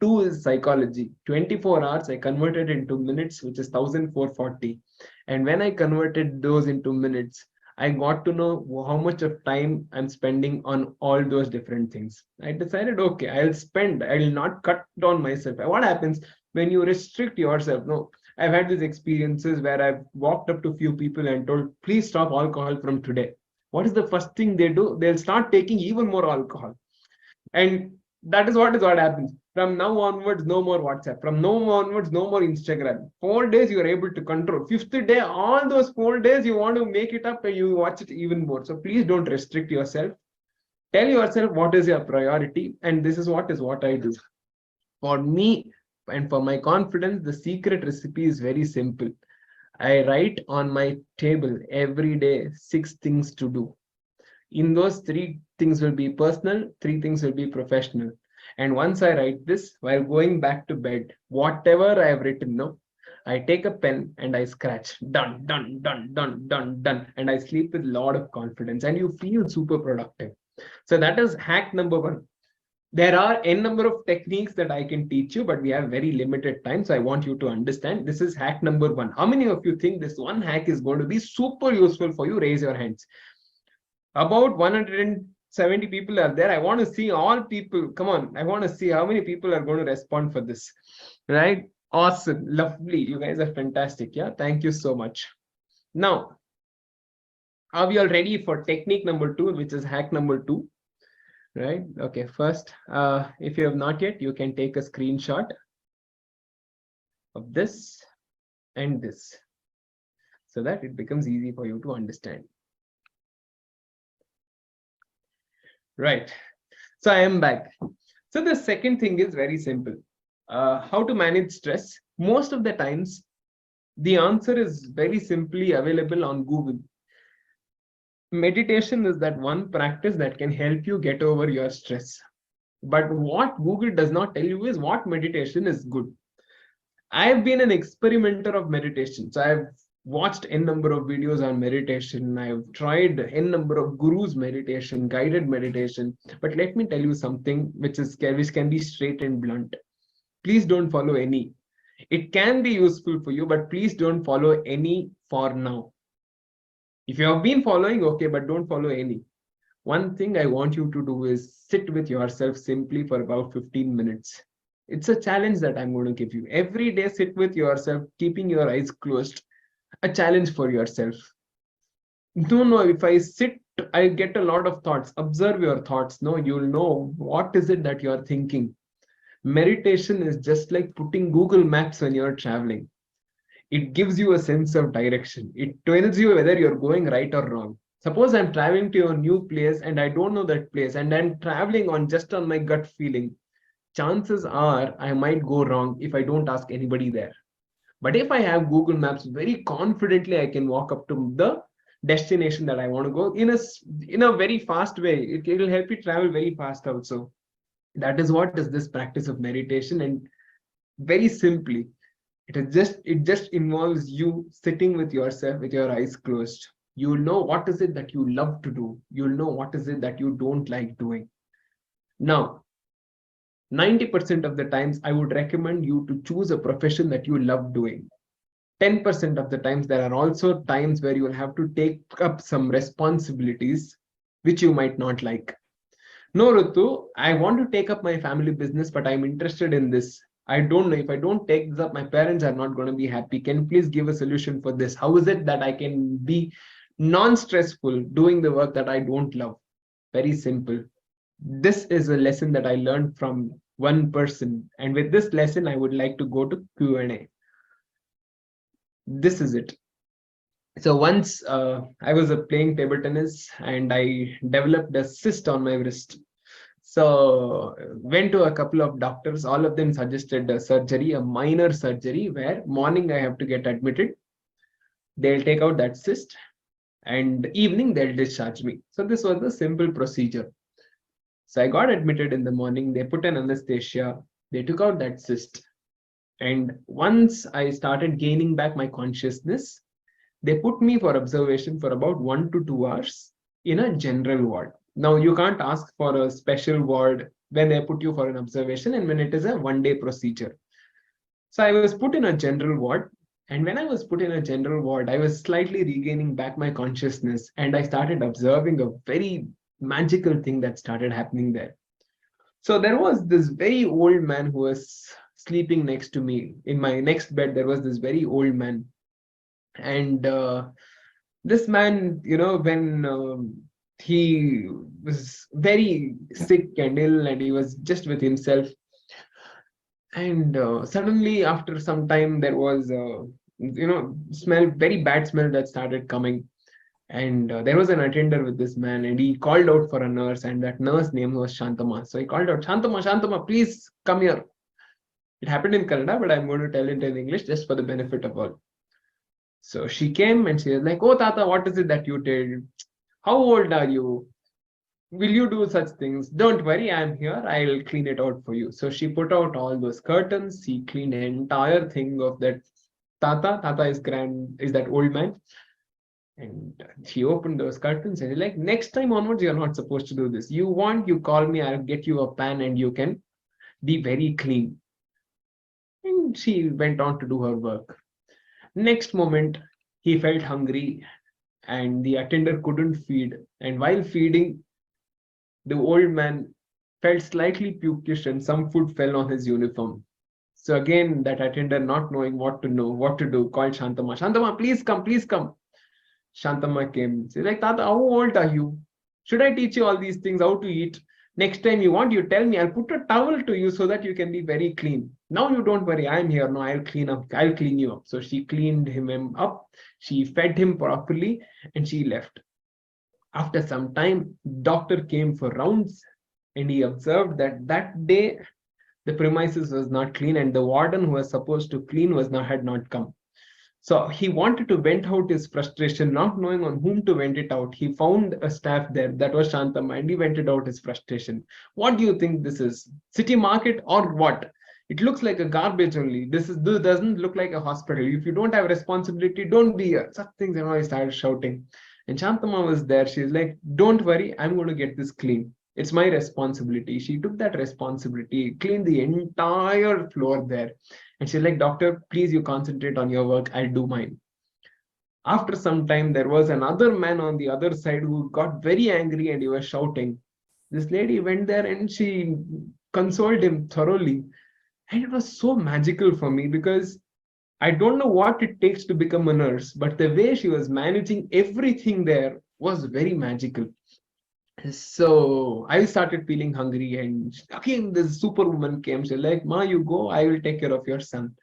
Two is psychology. 24 hours I converted into minutes, which is 1440. And when I converted those into minutes, I got to know how much of time I'm spending on all those different things. I decided, okay, I'll not cut down myself. What happens when you restrict yourself? No, I've had these experiences where I've walked up to few people and told, please stop alcohol from today. What is the first thing they do? They'll start taking even more alcohol. And that is what happens. From now onwards, no more WhatsApp. From now onwards, no more Instagram. 4 days you are able to control. Fifth day, all those 4 days you want to make it up and you watch it even more. So please don't restrict yourself. Tell yourself what is your priority, and this is what I do. For me and for my confidence, the secret recipe is very simple. I write on my table every day 6 things to do. In those 3 things will be personal, 3 things will be professional. And once I write this, while going back to bed, whatever I have written, no, I take a pen and I scratch, done, done, done, done, done, done, and I sleep with a lot of confidence, and you feel super productive. So that is hack number one. There are n number of techniques that I can teach you, but we have very limited time. So I want you to understand this is hack number one. How many of you think this one hack is going to be super useful for you? Raise your hands. About 170 people are there. I want to see all people. Come on. I want to see how many people are going to respond for this. Right? Awesome. Lovely. You guys are fantastic. Yeah. Thank you so much. Now, are we all ready for technique number two, which is hack number two? Right? Okay. First, if you have not yet, you can take a screenshot of this and this so that it becomes easy for you to understand. Right. So I am back. So the second thing is very simple. How to manage stress? Most of the times, the answer is very simply available on Google. Meditation is that one practice that can help you get over your stress. But what Google does not tell you is what meditation is good. I've been an experimenter of meditation. So I've watched n number of videos on meditation. I've tried n number of gurus meditation, guided meditation. But let me tell you something which can be straight and blunt. Please don't follow any. It can be useful for you, but please don't follow any for now. If you have been following, okay, but don't follow any. One thing I want you to do is sit with yourself simply for about 15 minutes. It's a challenge that I'm going to give you. Every day, sit with yourself, keeping your eyes closed. A challenge for yourself. No, if I sit, I get a lot of thoughts. Observe your thoughts. No, you'll know what is it that you're thinking. Meditation is just like putting Google Maps when you're traveling. It gives you a sense of direction. It tells you whether you're going right or wrong. Suppose I'm traveling to a new place and I don't know that place and I'm traveling on my gut feeling. Chances are I might go wrong if I don't ask anybody there. But if I have Google Maps, very confidently I can walk up to the destination that I want to go in a very fast way. It will help you travel very fast also. That is what is this practice of meditation. And very simply, it just involves you sitting with yourself with your eyes closed. You'll know what is it that you love to do. You'll know what is it that you don't like doing. Now, 90% of the times, I would recommend you to choose a profession that you love doing. 10% of the times, there are also times where you will have to take up some responsibilities which you might not like. No, Rutu, I want to take up my family business, but I'm interested in this. I don't know if I don't take this up, my parents are not going to be happy. Can you please give a solution for this? How is it that I can be non-stressful doing the work that I don't love? Very simple. This is a lesson that I learned from one person. And with this lesson, I would like to go to Q&A. This is it. So once I was playing table tennis and I developed a cyst on my wrist. So went to a couple of doctors. All of them suggested a surgery, a minor surgery, where morning I have to get admitted. They'll take out that cyst and evening they'll discharge me. So this was the simple procedure. So I got admitted in the morning. They put an anesthesia. They took out that cyst. And once I started gaining back my consciousness, they put me for observation for about 1 to 2 hours in a general ward. Now, you can't ask for a special ward when they put you for an observation and when it is a one-day procedure. So I was put in a general ward. And when I was put in a general ward, I was slightly regaining back my consciousness and I started observing a very magical thing that started happening there. So there was this very old man who was sleeping next to me. In my next bed, there was this very old man. And this man, when he was very sick and ill and he was just with himself, and suddenly after some time there was smell, very bad smell that started coming. And there was an attender with this man and he called out for a nurse, and that nurse name was Shantama. So he called out, Shantama, Shantama, please come here. It happened in Kannada, but I'm going to tell it in English just for the benefit of all. So she came and she was like, oh Tata, what is it that you did? How old are you? Will you do such things? Don't worry, I'm here. I'll clean it out for you. So she put out all those curtains. She cleaned the entire thing of that Tata. Tata is that old man. And she opened those curtains and like, next time onwards, you're not supposed to do this. You call me, I'll get you a pan and you can be very clean. And she went on to do her work. Next moment, he felt hungry and the attender couldn't feed. And while feeding, the old man felt slightly pukish and some food fell on his uniform. So again, that attender, not knowing what to do, called Shantama. Shantama, please come, please come. Shantama came. She's like, Tata, how old are you? Should I teach you all these things, how to eat? Next time you want, you tell me. I'll put a towel to you so that you can be very clean. Now you don't worry. I'm here. No, I'll clean up. I'll clean you up. So she cleaned him up. She fed him properly and she left. After some time, doctor came for rounds and he observed that that day the premises was not clean and the warden who was supposed to clean had not come. So he wanted to vent out his frustration, not knowing on whom to vent it out. He found a staff there, that was Shantama, and he vented out his frustration. What do you think this is? City market or what? It looks like a garbage only. This doesn't look like a hospital. If you don't have responsibility, don't be here. Such things, he started shouting. And Shantama was there. She's like, don't worry, I'm going to get this clean. It's my responsibility. She took that responsibility, cleaned the entire floor there. And she's like, doctor, please, you concentrate on your work. I'll do mine. After some time, there was another man on the other side who got very angry and he was shouting. This lady went there and she consoled him thoroughly. And it was so magical for me because I don't know what it takes to become a nurse, but the way she was managing everything there was very magical. So I started feeling hungry, and again this superwoman came. She's like, Ma, you go, I will take care of your son.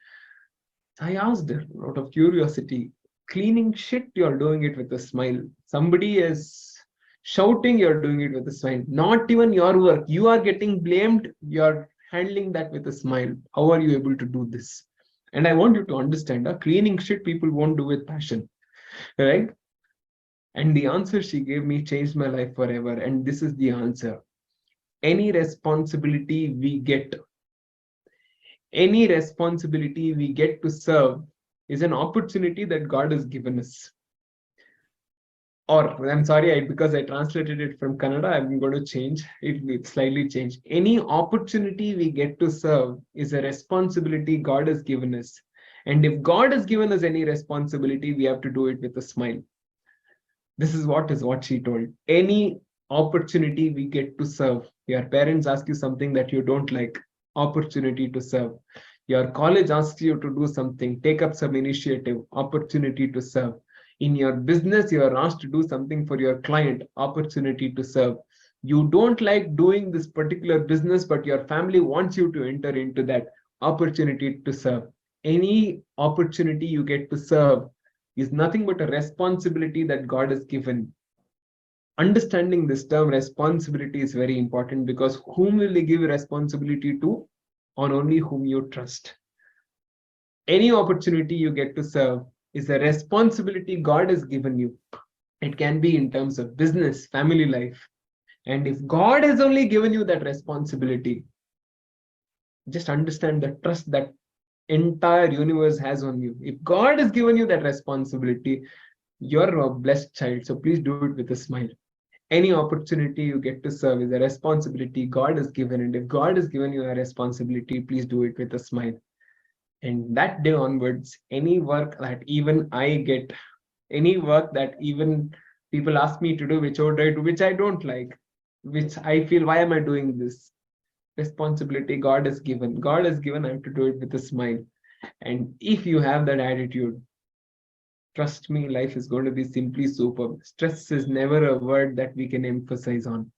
I asked her out of curiosity, cleaning shit, you're doing it with a smile. Somebody is shouting, you're doing it with a smile. Not even your work. You are getting blamed, you're handling that with a smile. How are you able to do this? And I want you to understand, cleaning shit people won't do with passion, right? And the answer she gave me changed my life forever. And this is the answer. Any responsibility we get to serve is an opportunity that God has given us. Or, I'm sorry, because I translated it from Kannada, I'm going to change it, slightly change. Any opportunity we get to serve is a responsibility God has given us. And if God has given us any responsibility, we have to do it with a smile. This is what she told. Any opportunity we get to serve. Your parents ask you something that you don't like, opportunity to serve. Your college asks you to do something, take up some initiative, opportunity to serve. In your business, you are asked to do something for your client, opportunity to serve. You don't like doing this particular business, but your family wants you to enter into that opportunity to serve. Any opportunity you get to serve is nothing but a responsibility that God has given. Understanding this term responsibility is very important, because whom will He give responsibility to? On only whom you trust. Any opportunity you get to serve is a responsibility God has given you. It can be in terms of business, family life. And if God has only given you that responsibility, just understand the trust that entire universe has on you. If God has given you that responsibility, you're a blessed child. So please do it with a smile. Any opportunity you get to serve is a responsibility God has given. And if God has given you a responsibility, please do it with a smile. And that day onwards, any work that even I get, any work that even people ask me to do, which I do, which I don't like, which I feel, why am I doing this? Responsibility God has given. God has given, I have to do it with a smile. And if you have that attitude, trust me, life is going to be simply superb. Stress is never a word that we can emphasize on,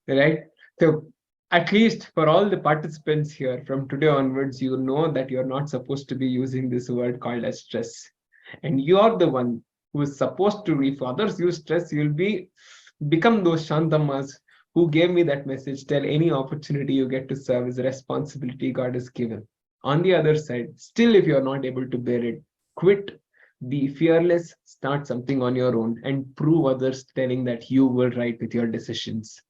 right? So, at least for all the participants here, from today onwards, you know that you're not supposed to be using this word called as stress. And you're the one who is supposed to, if others use stress, you'll become those Shantamas who gave me that message. Tell any opportunity you get to serve is a responsibility God has given. On the other side, still, if you're not able to bear it, quit. Be fearless, start something on your own, and prove others telling that you were right with your decisions.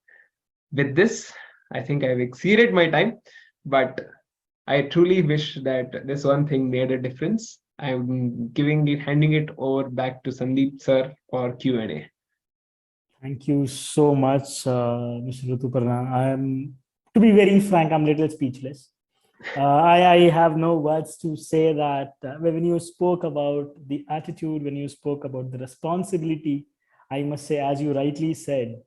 With this, I think I've exceeded my time, but I truly wish that this one thing made a difference. I'm handing it over back to Sandeep sir for Q&A. Thank you so much, Mr. Ruthuparna. To be very frank, I'm a little speechless. I have no words to say that when you spoke about the attitude, when you spoke about the responsibility, I must say, as you rightly said,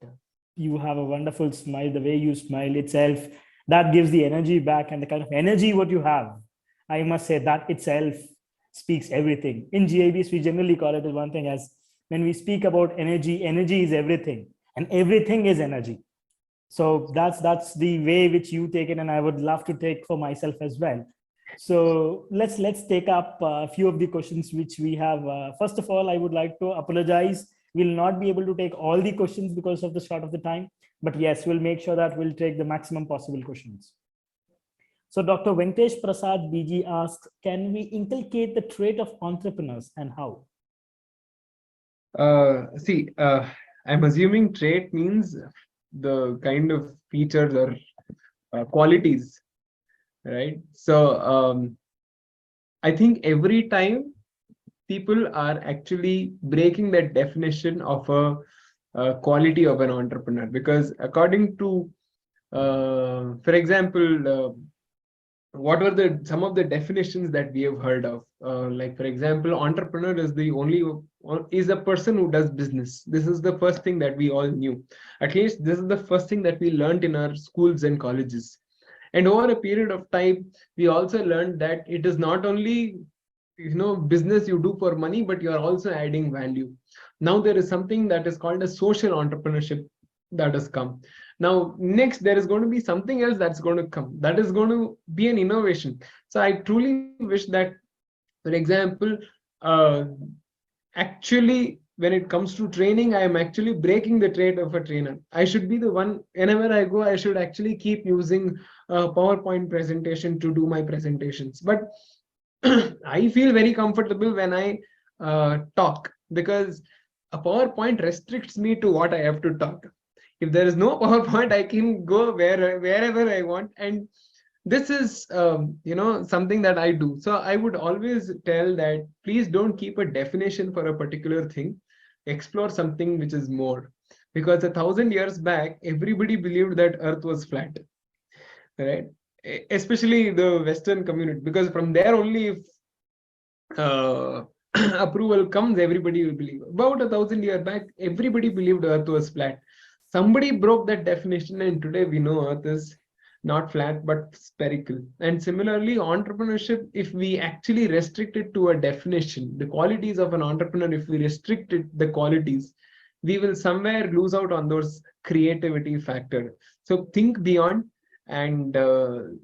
you have a wonderful smile. The way you smile itself, that gives the energy back, and the kind of energy what you have, I must say that itself speaks everything. In GIBS, we generally call it as one thing as when we speak about energy, energy is everything, and everything is energy. So that's the way which you take it, and I would love to take for myself as well. So let's take up a few of the questions which we have. First of all, I would like to apologize. We'll not be able to take all the questions because of the short of the time, but yes, we'll make sure that we'll take the maximum possible questions. So Dr. Venkatesh Prasad BG asks, can we inculcate the trait of entrepreneurs and how? I'm assuming trait means the kind of features or qualities, right? So I think every time people are actually breaking that definition of a quality of an entrepreneur, because according to, for example, what were some of the definitions that we have heard of? Like, for example, entrepreneur is a person who does business. This is the first thing that we all knew. At least this is the first thing that we learned in our schools and colleges. And over a period of time, we also learned that it is not only business you do for money, but you are also adding value. Now there is something that is called a social entrepreneurship that has come. Now next there is going to be something else that's going to come, that is going to be an innovation. So I truly wish that, for example, uh, actually when it comes to training, I am actually breaking the trait of a trainer. I should be the one, whenever I go, I should actually keep using a PowerPoint presentation to do my presentations. But I feel very comfortable when I talk, because a PowerPoint restricts me to what I have to talk. If there is no PowerPoint, I can go wherever I want. And this is something that I do. So I would always tell that please don't keep a definition for a particular thing. Explore something which is more. Because 1,000 years back, everybody believed that Earth was flat, right? Especially the Western community, because from there only, if approval comes, everybody will believe. About 1,000 years back, everybody believed Earth was flat. Somebody broke that definition, and today we know Earth is not flat but spherical. And similarly, entrepreneurship, if we actually restrict it to a definition, the qualities of an entrepreneur, if we restrict it, the qualities, we will somewhere lose out on those creativity factor. So think beyond and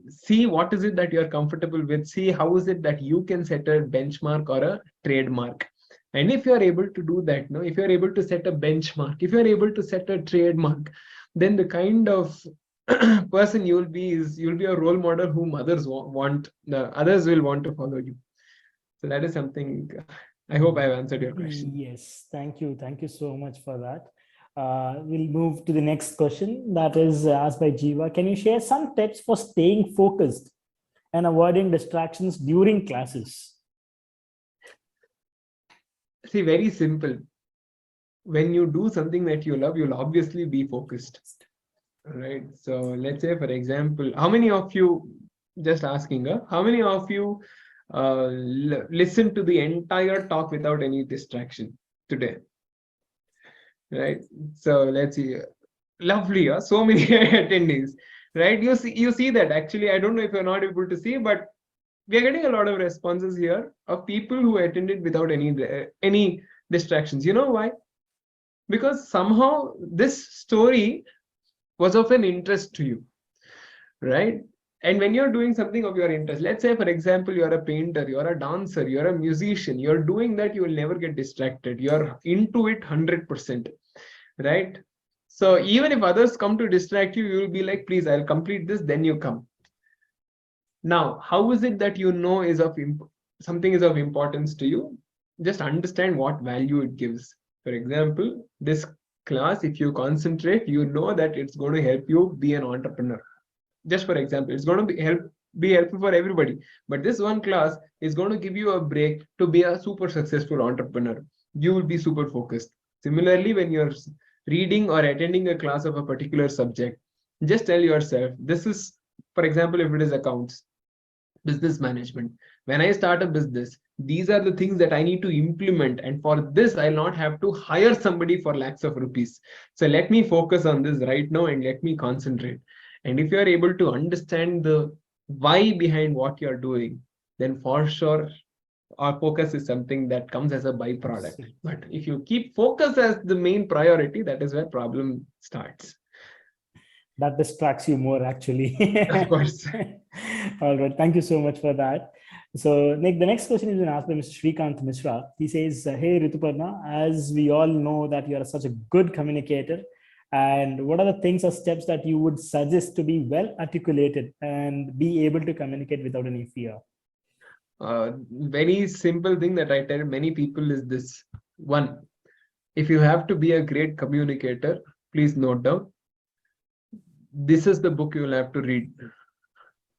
see what is it that you're comfortable with. See how is it that you can set a benchmark or a trademark. And if you're able to do that, no, if you're able to set a benchmark, if you're able to set a trademark, then the kind of person you'll be is you'll be a role model whom others want, the others will want to follow you. So that is something. I hope I've answered your question. Yes, thank you. Thank you so much for that. We'll move to the next question that is asked by Jiva. Can you share some tips for staying focused and avoiding distractions during classes? See, very simple. When you do something that you love, you'll obviously be focused. Right. So let's say, for example, how many of you, just asking, how many of you listen to the entire talk without any distraction today? Right. So let's see. Lovely. So many attendees. Right. You see that actually, I don't know if you're not able to see, but we are getting a lot of responses here of people who attended without any distractions. You know why? Because somehow this story was of an interest to you, right? And when you're doing something of your interest, let's say, for example, you're a painter, you're a dancer, you're a musician, you're doing that, you will never get distracted. You're into it 100%, right? So even if others come to distract you, you'll be like, please, I'll complete this, then you come. Now, how is it that you know is of something is of importance to you? Just understand what value it gives. For example, this class, if you concentrate, you know that it's going to help you be an entrepreneur. Just for example, it's going to be helpful for everybody. But this one class is going to give you a break to be a super successful entrepreneur. You will be super focused. Similarly, when you're reading or attending a class of a particular subject, just tell yourself, this is, for example, if it is accounts, business management. When I start a business, these are the things that I need to implement. And for this, I'll not have to hire somebody for lakhs of rupees. So let me focus on this right now and let me concentrate. And if you're able to understand the why behind what you're doing, then for sure, our focus is something that comes as a byproduct. But if you keep focus as the main priority, that is where problem starts. That distracts you more, actually. Of course. All right. Thank you so much for that. So, Nick, the next question is been asked by Mr. Shrikant Mishra. He says, hey, Ruthuparna, as we all know that you are such a good communicator, and what are the things or steps that you would suggest to be well articulated and be able to communicate without any fear? Very simple thing that I tell many people is this. One, if you have to be a great communicator, please note down. This is the book you will have to read,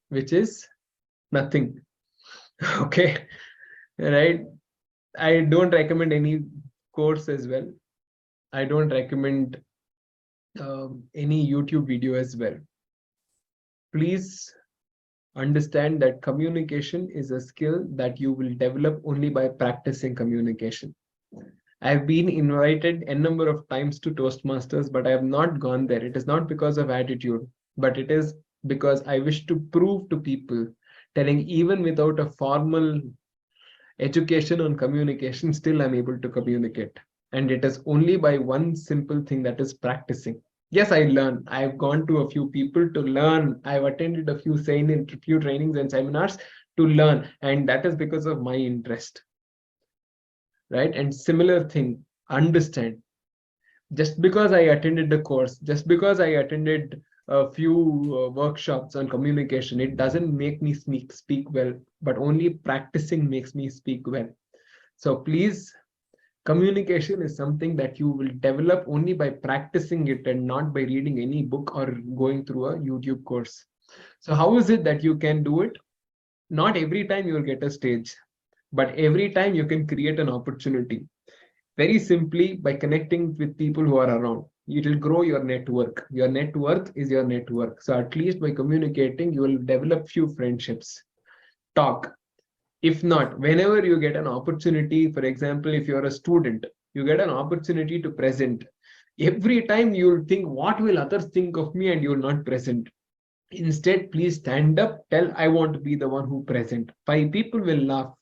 which is nothing. Okay, right? I don't recommend any course as well. I don't recommend any YouTube video as well. Please understand that communication is a skill that you will develop only by practicing communication. I've been invited a number of times to Toastmasters, but I have not gone there. It is not because of attitude, but it is because I wish to prove to people, telling even without a formal education on communication, still I'm able to communicate. And it is only by one simple thing, that is practicing. Yes, I learn. I've gone to a few people to learn. I've attended a few trainings and seminars to learn. And that is because of my interest. Right? And similar thing, understand. Just because I attended the course, just because I attended a few workshops on communication, it doesn't make me speak well, but only practicing makes me speak well. So please, communication is something that you will develop only by practicing it and not by reading any book or going through a YouTube course. So how is it that you can do it? Not every time you will get a stage, but every time you can create an opportunity. Very simply, by connecting with people who are around. It will grow your network. Your net worth is your network. So at least by communicating, you will develop few friendships. Talk. If not, whenever you get an opportunity, for example, if you're a student, you get an opportunity to present. Every time you'll think, what will others think of me? And you'll not present. Instead, please stand up, tell, I want to be the one who present. 5 people will laugh.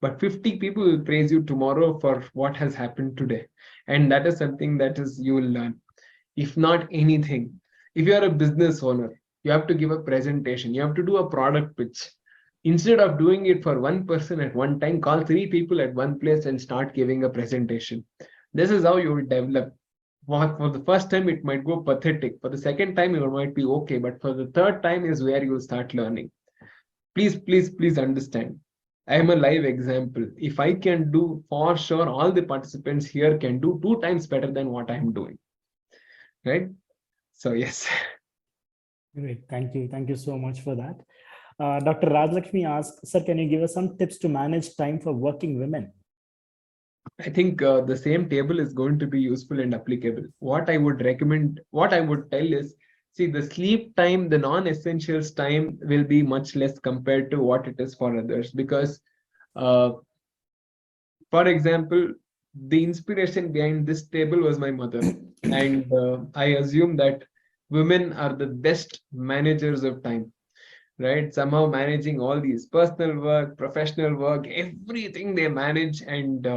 but 50 people will praise you tomorrow for what has happened today. And that is something that is you will learn. If not anything, if you are a business owner, you have to give a presentation, you have to do a product pitch. Instead of doing it for one person at one time, call three people at one place and start giving a presentation. This is how you will develop. For the first time, it might go pathetic. For the second time, it might be okay. But for the third time is where you will start learning. Please, please, please understand. I am a live example. If I can do, for sure, all the participants here can do 2 times better than what I am doing. Right? So, yes. Great. Thank you. Thank you so much for that. Dr. Rajlakshmi asks, sir, can you give us some tips to manage time for working women? I think the same table is going to be useful and applicable. What I would recommend, what I would tell is, see, the sleep time, the non-essentials time will be much less compared to what it is for others. Because, for example, the inspiration behind this table was my mother. And I assume that women are the best managers of time, right? Somehow managing all these personal work, professional work, everything they manage. And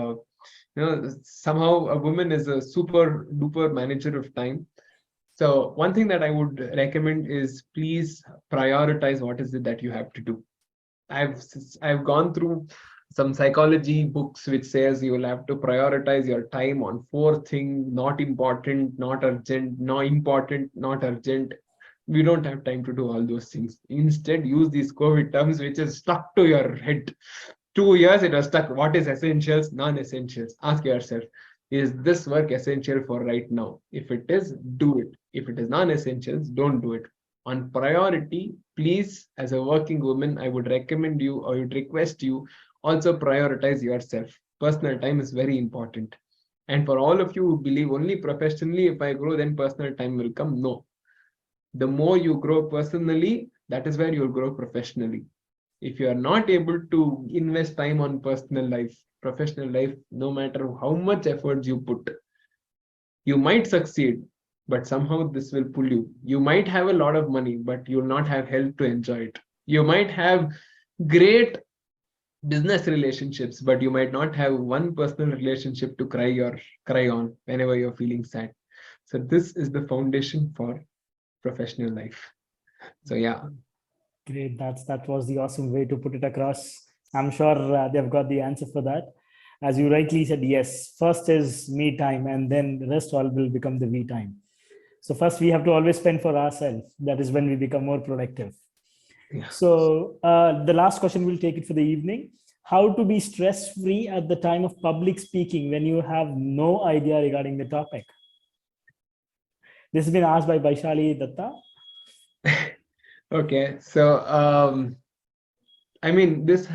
somehow a woman is a super duper manager of time. So one thing that I would recommend is, please prioritize what is it that you have to do. I've gone through some psychology books which says you will have to prioritize your time on 4 things: not important, not urgent, not important, not urgent. We don't have time to do all those things. Instead, use these COVID terms which is stuck to your head. 2 years it was stuck. What is essentials, non-essentials? Ask yourself, is this work essential for right now? If it is, do it. If it is non-essentials, don't do it. On priority, please, as a working woman, I would recommend you, or would request you, also prioritize yourself. Personal time is very important. And for all of you who believe only professionally, if I grow, then personal time will come. No. The more you grow personally, that is where you'll grow professionally. If you are not able to invest time on personal life, professional life, no matter how much effort you put, you might succeed, but somehow this will pull you. You might have a lot of money, but you'll not have health to enjoy it. You might have great business relationships, but you might not have one personal relationship to cry on whenever you're feeling sad. So this is the foundation for professional life. So yeah. Great. That was the awesome way to put it across. I'm sure they've got the answer for that. As you rightly said, yes, first is me time, and then the rest all will become the we time. So first we have to always spend for ourselves. That is when we become more productive. Yeah. So the last question, we'll take it for the evening. How to be stress-free at the time of public speaking when you have no idea regarding the topic? This has been asked by Vaishali Datta. Okay, so I mean, this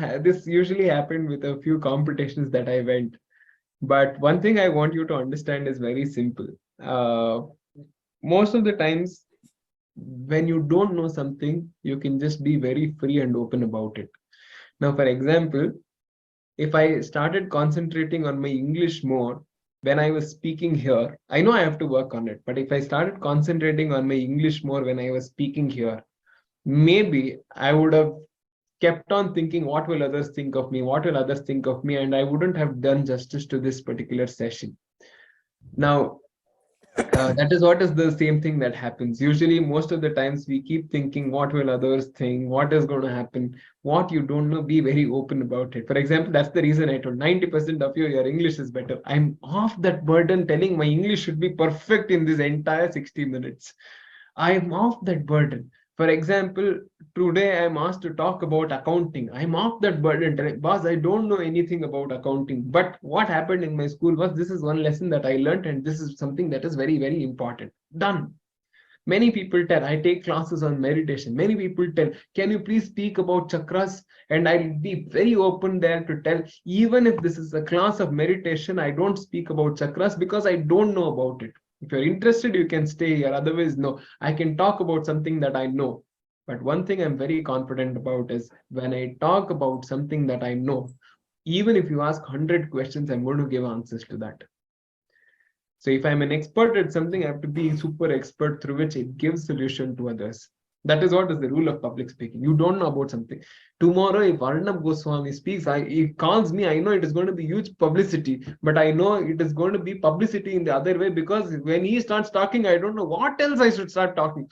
usually happened with a few competitions that I went. But one thing I want you to understand is very simple. Most of the times, when you don't know something, you can just be very free and open about it. Now, for example, if I started concentrating on my English more when I was speaking here, I know I have to work on it. But if I started concentrating on my English more when I was speaking here, maybe I would have kept on thinking, what will others think of me? What will others think of me? And I wouldn't have done justice to this particular session. Now, that is what is the same thing that happens. Usually, most of the times we keep thinking, what will others think? What is going to happen? What you don't know, be very open about it. For example, that's the reason I told 90% of you, your English is better. I'm off that burden telling my English should be perfect in this entire 60 minutes. I'm off that burden. For example, today I'm asked to talk about accounting. I'm off that burden. Boss, I don't know anything about accounting. But what happened in my school was, this is one lesson that I learned, and this is something that is very, very important. Done. Many people tell, I take classes on meditation. Many people tell, can you please speak about chakras? And I'll be very open there to tell, even if this is a class of meditation, I don't speak about chakras because I don't know about it. If you're interested, you can stay here. Otherwise, no, I can talk about something that I know. But one thing I'm very confident about is, when I talk about something that I know, even if you ask 100 questions, I'm going to give answers to that. So if I'm an expert at something, I have to be super expert through which it gives solution to others. That is what is the rule of public speaking. You don't know about something. Tomorrow, if Arnab Goswami speaks, he calls me. I know it is going to be huge publicity, but I know it is going to be publicity in the other way, because when he starts talking, I don't know what else I should start talking.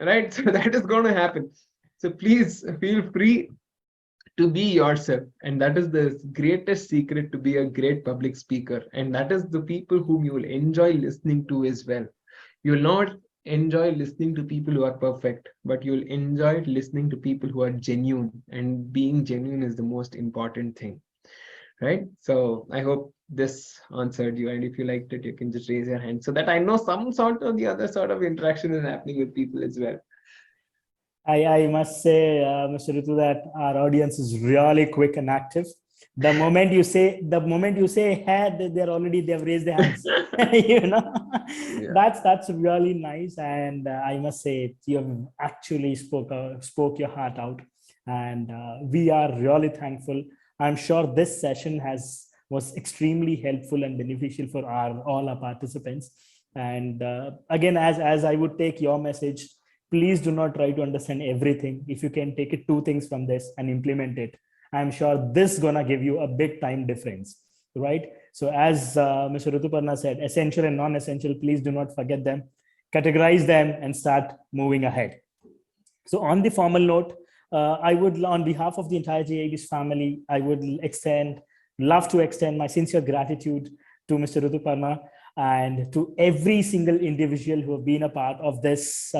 Right? So that is going to happen. So please feel free to be yourself, and that is the greatest secret to be a great public speaker. And that is the people whom you will enjoy listening to as well. You will not enjoy listening to people who are perfect, but you'll enjoy listening to people who are genuine, and being genuine is the most important thing, right? So I hope this answered you, and if you liked it, you can just raise your hand so that I know some sort of the other sort of interaction is happening with people as well. I must say, Mr. Ritu, that our audience is really quick and active. The moment you say hey, they've raised their hands. You know, Yeah. that's really nice. And I must say, you have actually spoke your heart out, and we are really thankful. I'm sure this session was extremely helpful and beneficial for all our participants. And again, as I would take your message, please do not try to understand everything. If you can take it 2 things from this and implement it, I'm sure this is gonna give you a big time difference, right? So as Mr. Ruthuparna said, essential and non-essential, please do not forget them, categorize them and start moving ahead. So on the formal note, I would, on behalf of the entire GIBS family, I would love to extend my sincere gratitude to Mr. Ruthuparna and to every single individual who have been a part of this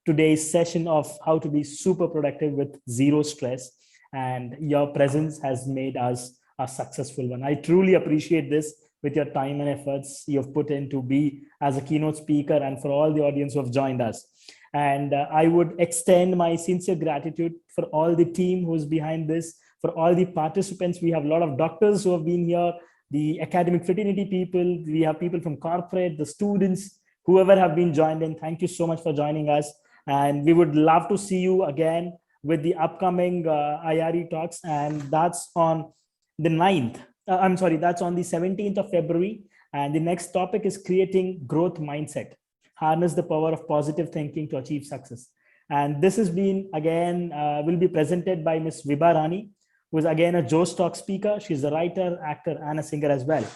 today's session of how to be super productive with zero stress. And your presence has made us a successful one. I truly appreciate this with your time and efforts you have put in to be as a keynote speaker, and for all the audience who have joined us. And I would extend my sincere gratitude for all the team who's behind this, for all the participants. We have a lot of doctors who have been here, the academic fraternity people, we have people from corporate, the students, whoever have been joined in. Thank you so much for joining us. And we would love to see you again with the upcoming IRE talks. And that's on the 9th. That's on the 17th of February. And the next topic is creating growth mindset. Harness the power of positive thinking to achieve success. And this has been, again, will be presented by Ms. Vibha Rani, who is again a Joe Stock speaker. She's a writer, actor, and a singer as well.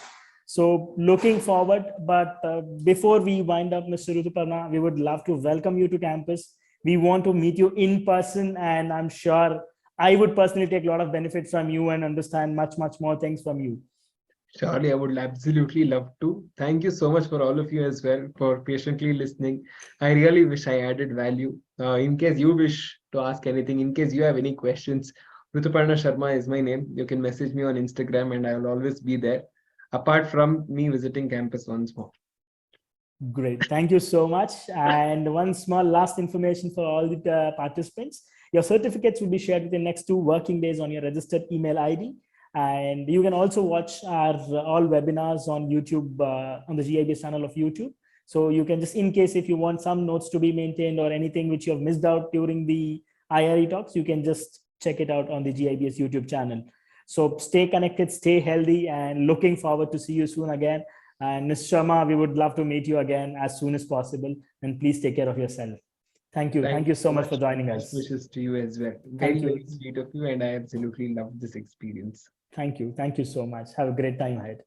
So looking forward, but before we wind up, Mr. Ruthuparna, we would love to welcome you to campus. We want to meet you in person, and I'm sure I would personally take a lot of benefit from you and understand much, much more things from you. Surely, I would absolutely love to. Thank you so much for all of you as well for patiently listening. I really wish I added value. In case you wish to ask anything, in case you have any questions, Ruthuparna Sharma is my name. You can message me on Instagram and I will always be there, apart from me visiting campus once more. Great. Thank you so much. And one small last information for all the participants. Your certificates will be shared within the next 2 working days on your registered email ID. And you can also watch our all webinars on YouTube, on the GIBS channel of YouTube. So you can just, in case if you want some notes to be maintained or anything which you have missed out during the IRE talks, you can just check it out on the GIBS YouTube channel. So stay connected, stay healthy, and looking forward to see you soon again. And Ms. Sharma, we would love to meet you again as soon as possible. And please take care of yourself. Thank you. Thank you so much for joining us. Wishes to you as well. Very, very sweet of you. And I absolutely love this experience. Thank you. Thank you so much. Have a great time ahead.